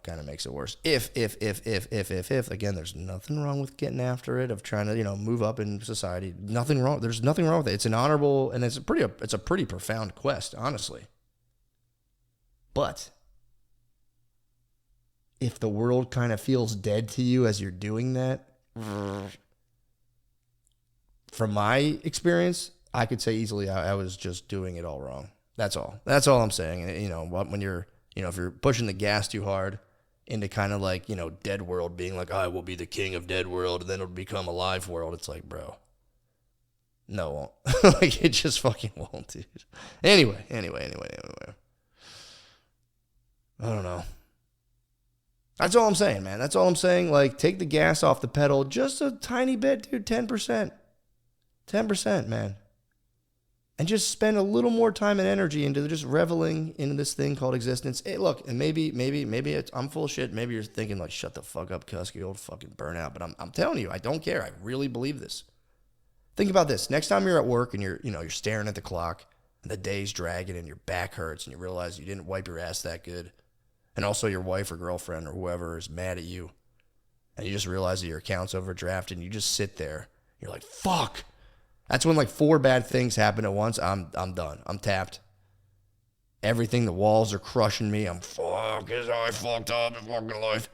kind of makes it worse. If again, there's nothing wrong with getting after it, of trying to move up in society. Nothing wrong. There's nothing wrong with it. It's an honorable, and it's a pretty profound quest, honestly. But if the world kind of feels dead to you as you're doing that, from my experience, I could say easily I was just doing it all wrong. That's all. That's all I'm saying. When you're, if you're pushing the gas too hard into kind of like, dead world, being like, I will be the king of dead world, and then it'll become a live world. It's like, bro, no, it won't. Like, it just fucking won't, dude. Anyway. I don't know. That's all I'm saying, man. That's all I'm saying. Like, take the gas off the pedal just a tiny bit, dude. 10%. 10%, man. And just spend a little more time and energy into just reveling in this thing called existence. Hey, look, and maybe I'm full of shit. Maybe you're thinking like, shut the fuck up, Kusky, old fucking burnout. But I'm telling you, I don't care. I really believe this. Think about this. Next time you're at work and you're staring at the clock and the day's dragging and your back hurts and you realize you didn't wipe your ass that good, and also your wife or girlfriend or whoever is mad at you, and you just realize that your account's overdrafted, and you just sit there. You're like, fuck. That's when like 4 bad things happen at once. I'm done. I'm tapped. Everything, the walls are crushing me. I fucked up in fucking life.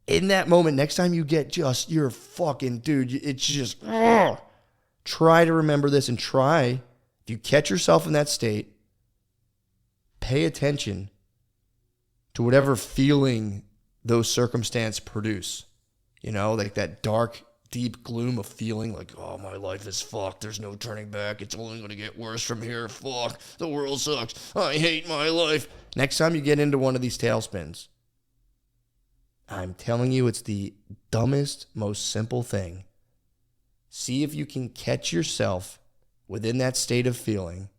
In that moment, next time you get just, you're fucking, dude, it's just, try to remember this, and try, if you catch yourself in that state, pay attention to whatever feeling those circumstances produce. Like that dark, deep gloom of feeling like, oh, my life is fucked. There's no turning back. It's only going to get worse from here. Fuck. The world sucks. I hate my life. Next time you get into one of these tailspins, I'm telling you, it's the dumbest, most simple thing. See if you can catch yourself within that state of feeling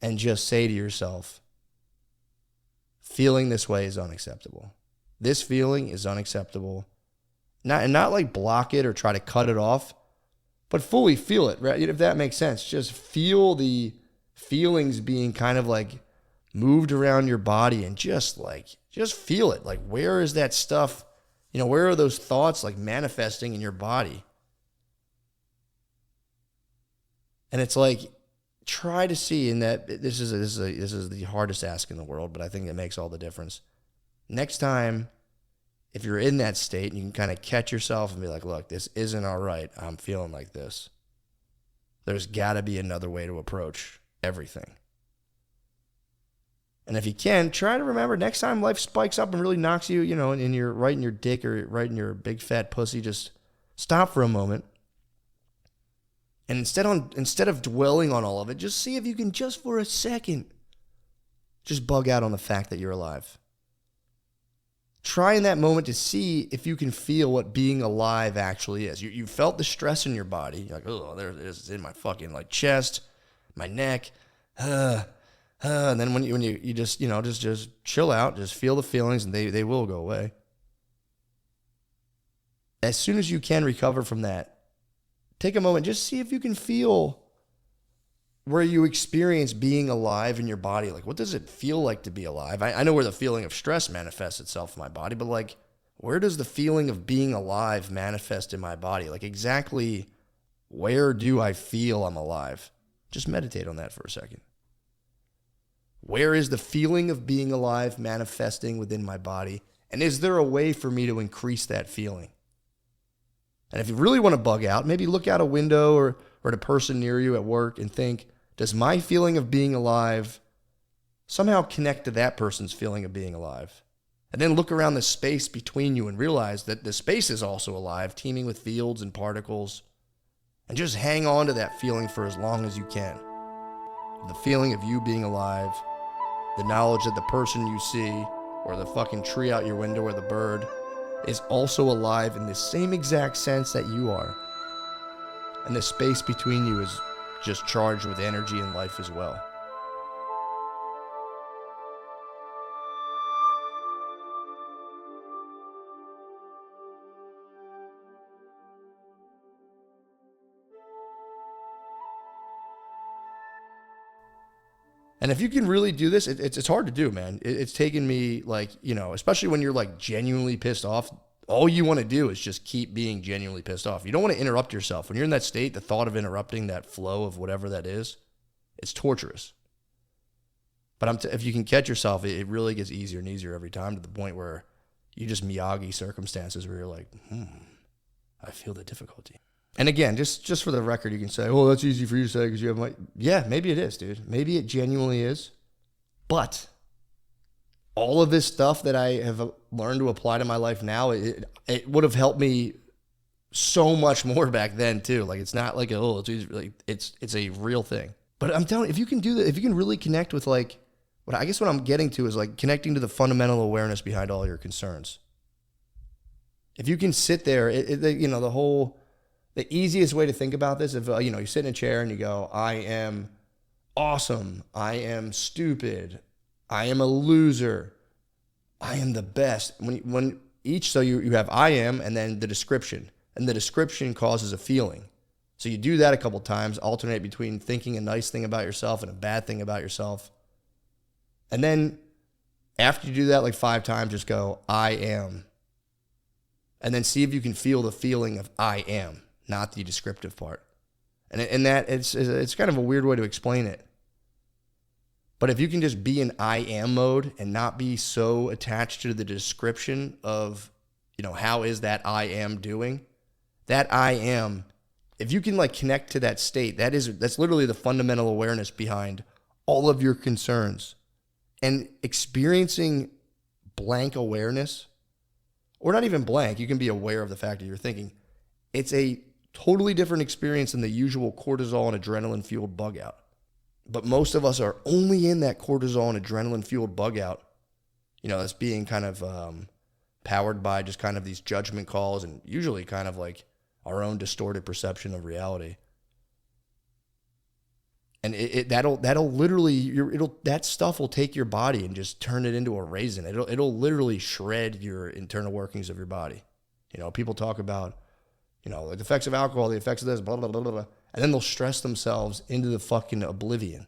and just say to yourself, feeling this way is unacceptable. This feeling is unacceptable. Not like block it or try to cut it off, but fully feel it, right? If that makes sense. Just feel the feelings being kind of like moved around your body, and just feel it. Like, where is that stuff? Where are those thoughts like manifesting in your body? And it's like, try to see in that, this is the hardest ask in the world, but I think it makes all the difference. Next time, if you're in that state and you can kind of catch yourself and be like, look, this isn't all right. I'm feeling like this. There's got to be another way to approach everything. And if you can, try to remember next time life spikes up and really knocks you, in your right in your dick or right in your big fat pussy, just stop for a moment. And instead of dwelling on all of it, just see if you can, just for a second, just bug out on the fact that you're alive. Try in that moment to see if you can feel what being alive actually is. You felt the stress in your body. You're like, oh, there it is. It's in my fucking like chest, my neck. And then when you just just chill out, just feel the feelings, and they will go away. As soon as you can recover from that, take a moment, just see if you can feel where you experience being alive in your body. Like, what does it feel like to be alive? I know where the feeling of stress manifests itself in my body, but like, where does the feeling of being alive manifest in my body? Like, exactly where do I feel I'm alive? Just meditate on that for a second. Where is the feeling of being alive manifesting within my body? And is there a way for me to increase that feeling? And if you really want to bug out, maybe look out a window or at a person near you at work and think, does my feeling of being alive somehow connect to that person's feeling of being alive? And then look around the space between you and realize that the space is also alive, teeming with fields and particles. And just hang on to that feeling for as long as you can. The feeling of you being alive, the knowledge that the person you see, or the fucking tree out your window or the bird, is also alive in the same exact sense that you are. And the space between you is just charged with energy and life as well. And if you can really do this, it's hard to do, man. It's taken me, like, you know, especially when you're like genuinely pissed off, all you want to do is just keep being genuinely pissed off. You don't want to interrupt yourself. When you're in that state, the thought of interrupting that flow of whatever that is, it's torturous. But if you can catch yourself, it really gets easier and easier every time, to the point where you just Miyagi circumstances where you're like, I feel the difficulty. And again, just for the record, you can say, oh, that's easy for you to say because you have my... Yeah, maybe it is, dude. Maybe it genuinely is. But all of this stuff that I have learned to apply to my life now, it would have helped me so much more back then too. Like, it's not like, oh, it's easy. Like, it's a real thing. But I'm telling you, if you can do that, if you can really connect with, like, what I'm getting to is like connecting to the fundamental awareness behind all your concerns. If you can sit there, you know, the easiest way to think about this, if you know, you sit in a chair and you go, I am awesome, I am stupid, I am a loser, I am the best. So you have I am and then the description, and the description causes a feeling. So you do that a couple times, alternate between thinking a nice thing about yourself and a bad thing about yourself. And then after you do that like 5 times, just go, I am. And then see if you can feel the feeling of I am, not the descriptive part. And that it's kind of a weird way to explain it. But if you can just be in I am mode and not be so attached to the description of, you know, how is that I am doing? That I am, if you can like connect to that state, that's literally the fundamental awareness behind all of your concerns. And experiencing blank awareness, or not even blank, you can be aware of the fact that you're thinking, it's a totally different experience than the usual cortisol and adrenaline fueled bug out. But most of us are only in that cortisol and adrenaline fueled bug out. You know, that's being kind of powered by just kind of these judgment calls and usually kind of like our own distorted perception of reality. And that'll literally, that stuff will take your body and just turn it into a raisin. It'll literally shred your internal workings of your body. You know, people talk about, you know, the effects of alcohol, the effects of this, blah, blah, blah, blah, blah. And then they'll stress themselves into the fucking oblivion.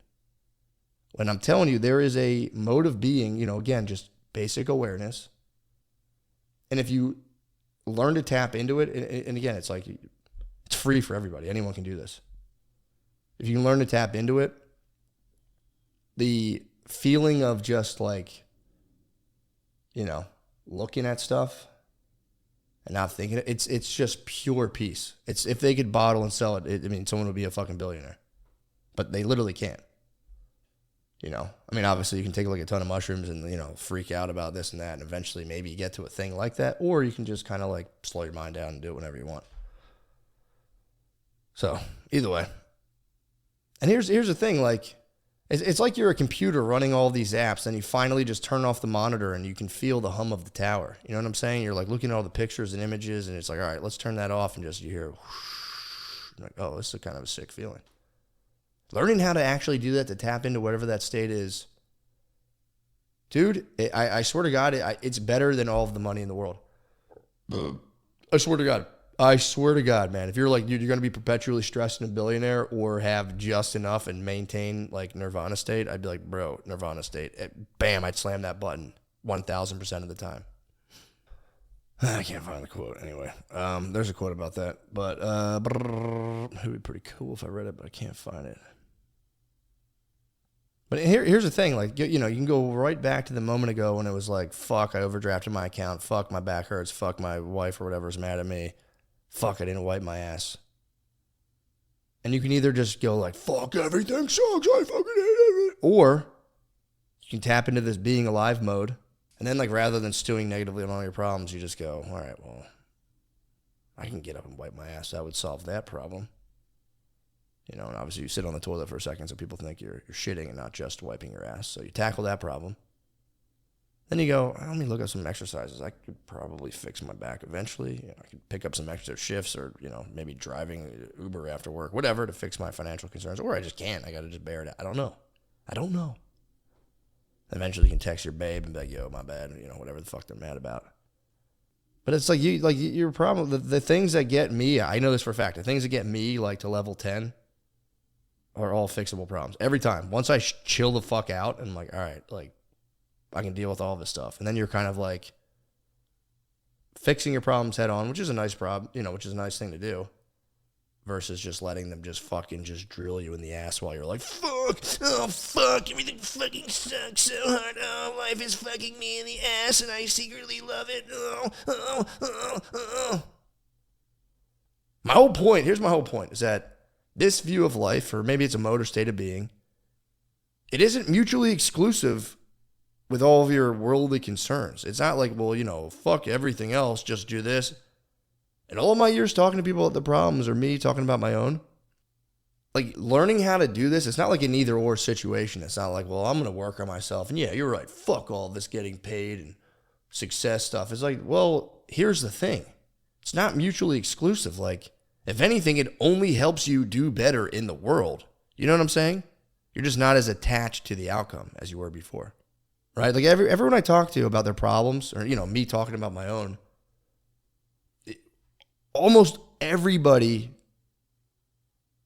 When I'm telling you, there is a mode of being, you know, again, just basic awareness. And if you learn to tap into it, and again, it's like, it's free for everybody. Anyone can do this. If you can learn to tap into it, the feeling of just like, you know, looking at stuff and not thinking it, it's just pure peace. It's, if they could bottle and sell it, I mean, someone would be a fucking billionaire. But they literally can't. You know, I mean, obviously you can take like a ton of mushrooms and, you know, freak out about this and that, and eventually maybe you get to a thing like that, or you can just kind of like slow your mind down and do it whenever you want. So either way. And here's the thing, like, it's like you're a computer running all these apps, and you finally just turn off the monitor and you can feel the hum of the tower. You know what I'm saying? You're like looking at all the pictures and images, and it's like, all right, let's turn that off, and just you hear, whoosh, like, oh, this is kind of a sick feeling. Learning how to actually do that, to tap into whatever that state is, dude, I swear to God, it's better than all of the money in the world. I swear to God. I swear to God, man, if you're like, dude, you're going to be perpetually stressed and a billionaire or have just enough and maintain like nirvana state, I'd be like, bro, nirvana state. Bam, I'd slam that button 1,000% of the time. I can't find the quote anyway. There's a quote about that, but it would be pretty cool if I read it, but I can't find it. But here's the thing, like, you know, you can go right back to the moment ago when it was like, fuck, I overdrafted my account. Fuck, my back hurts. Fuck, my wife or whatever is mad at me. Fuck, I didn't wipe my ass. And you can either just go like, fuck, everything sucks, I fucking hate it. Or you can tap into this being alive mode. And then, like, rather than stewing negatively on all your problems, you just go, all right, well, I can get up and wipe my ass. That would solve that problem. You know, and obviously you sit on the toilet for a second so people think you're shitting and not just wiping your ass. So you tackle that problem. Then you go, let me look at some exercises. I could probably fix my back eventually. You know, I could pick up some extra shifts or, you know, maybe driving Uber after work, whatever, to fix my financial concerns. Or I just can't. I got to just bear it out. I don't know. Eventually you can text your babe and be like, yo, my bad, you know, whatever the fuck they're mad about. But it's like your problem, the things that get me, I know this for a fact, the things that get me like to level 10 are all fixable problems. Every time. Once I chill the fuck out and I'm like, all right, like, I can deal with all this stuff. And then you're kind of like fixing your problems head on, which is a nice problem, you know, which is a nice thing to do, versus just letting them just fucking just drill you in the ass while you're like, fuck, oh fuck, everything fucking sucks so hard, oh, life is fucking me in the ass and I secretly love it, oh. Here's my whole point, is that this view of life, or maybe it's a mode or state of being, it isn't mutually exclusive with all of your worldly concerns. It's not like, well, you know, fuck everything else, just do this. And all of my years talking to people about the problems, or me talking about my own, like, learning how to do this, it's not like an either or situation. It's not like, well, I'm going to work on myself. And yeah, you're right. Fuck all this getting paid and success stuff. It's like, well, here's the thing. It's not mutually exclusive. Like, if anything, it only helps you do better in the world. You know what I'm saying? You're just not as attached to the outcome as you were before. Right? Like, everyone I talk to about their problems, or, you know, me talking about my own, almost everybody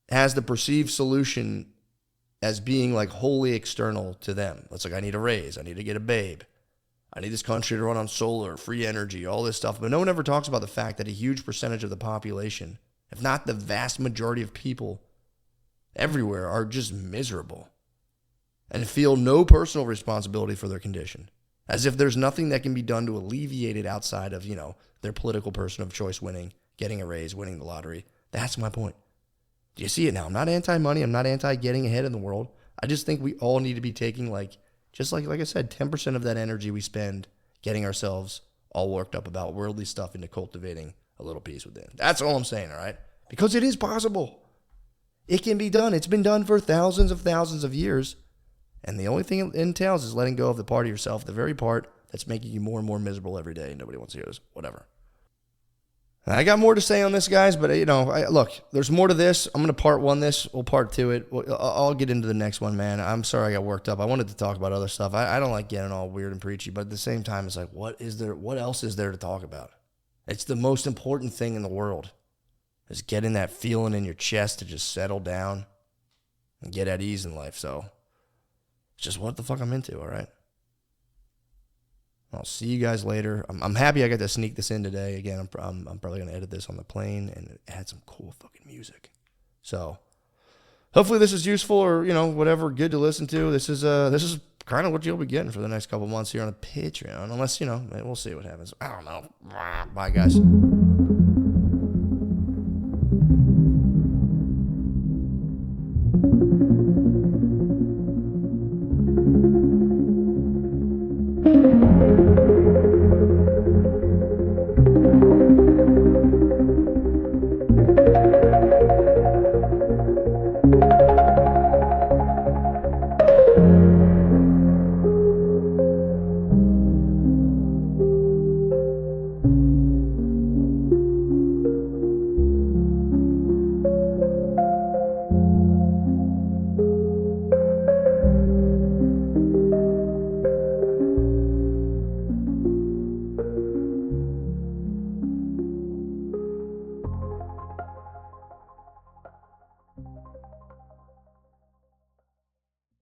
has the perceived solution as being like wholly external to them. It's like, I need a raise. I need to get a babe. I need this country to run on solar, free energy, all this stuff. But no one ever talks about the fact that a huge percentage of the population, if not the vast majority of people everywhere, are just miserable and feel no personal responsibility for their condition, as if there's nothing that can be done to alleviate it outside of, you know, their political person of choice winning, getting a raise, winning the lottery. That's my point. Do you see it now? I'm not anti-money. I'm not anti-getting ahead in the world. I just think we all need to be taking, like, just like I said, 10% of that energy we spend getting ourselves all worked up about worldly stuff into cultivating a little peace within. That's all I'm saying, all right? Because it is possible. It can be done. It's been done for thousands of years. And the only thing it entails is letting go of the part of yourself, the very part that's making you more and more miserable every day. Nobody wants to hear this. Whatever. I got more to say on this, guys, but, you know, look, there's more to this. I'm going to part one this. We'll part two it. I'll get into the next one, man. I'm sorry I got worked up. I wanted to talk about other stuff. I don't like getting all weird and preachy, but at the same time, it's like, what else is there to talk about? It's the most important thing in the world, is getting that feeling in your chest to just settle down and get at ease in life. So it's just what the fuck I'm into, all right? I'll see you guys later. I'm happy I got to sneak this in today. Again, I'm probably going to edit this on the plane, and it had some cool fucking music. So hopefully this is useful, or, you know, whatever, good to listen to. This is kind of what you'll be getting for the next couple months here on the Patreon, unless, you know, we'll see what happens. I don't know. Bye, guys.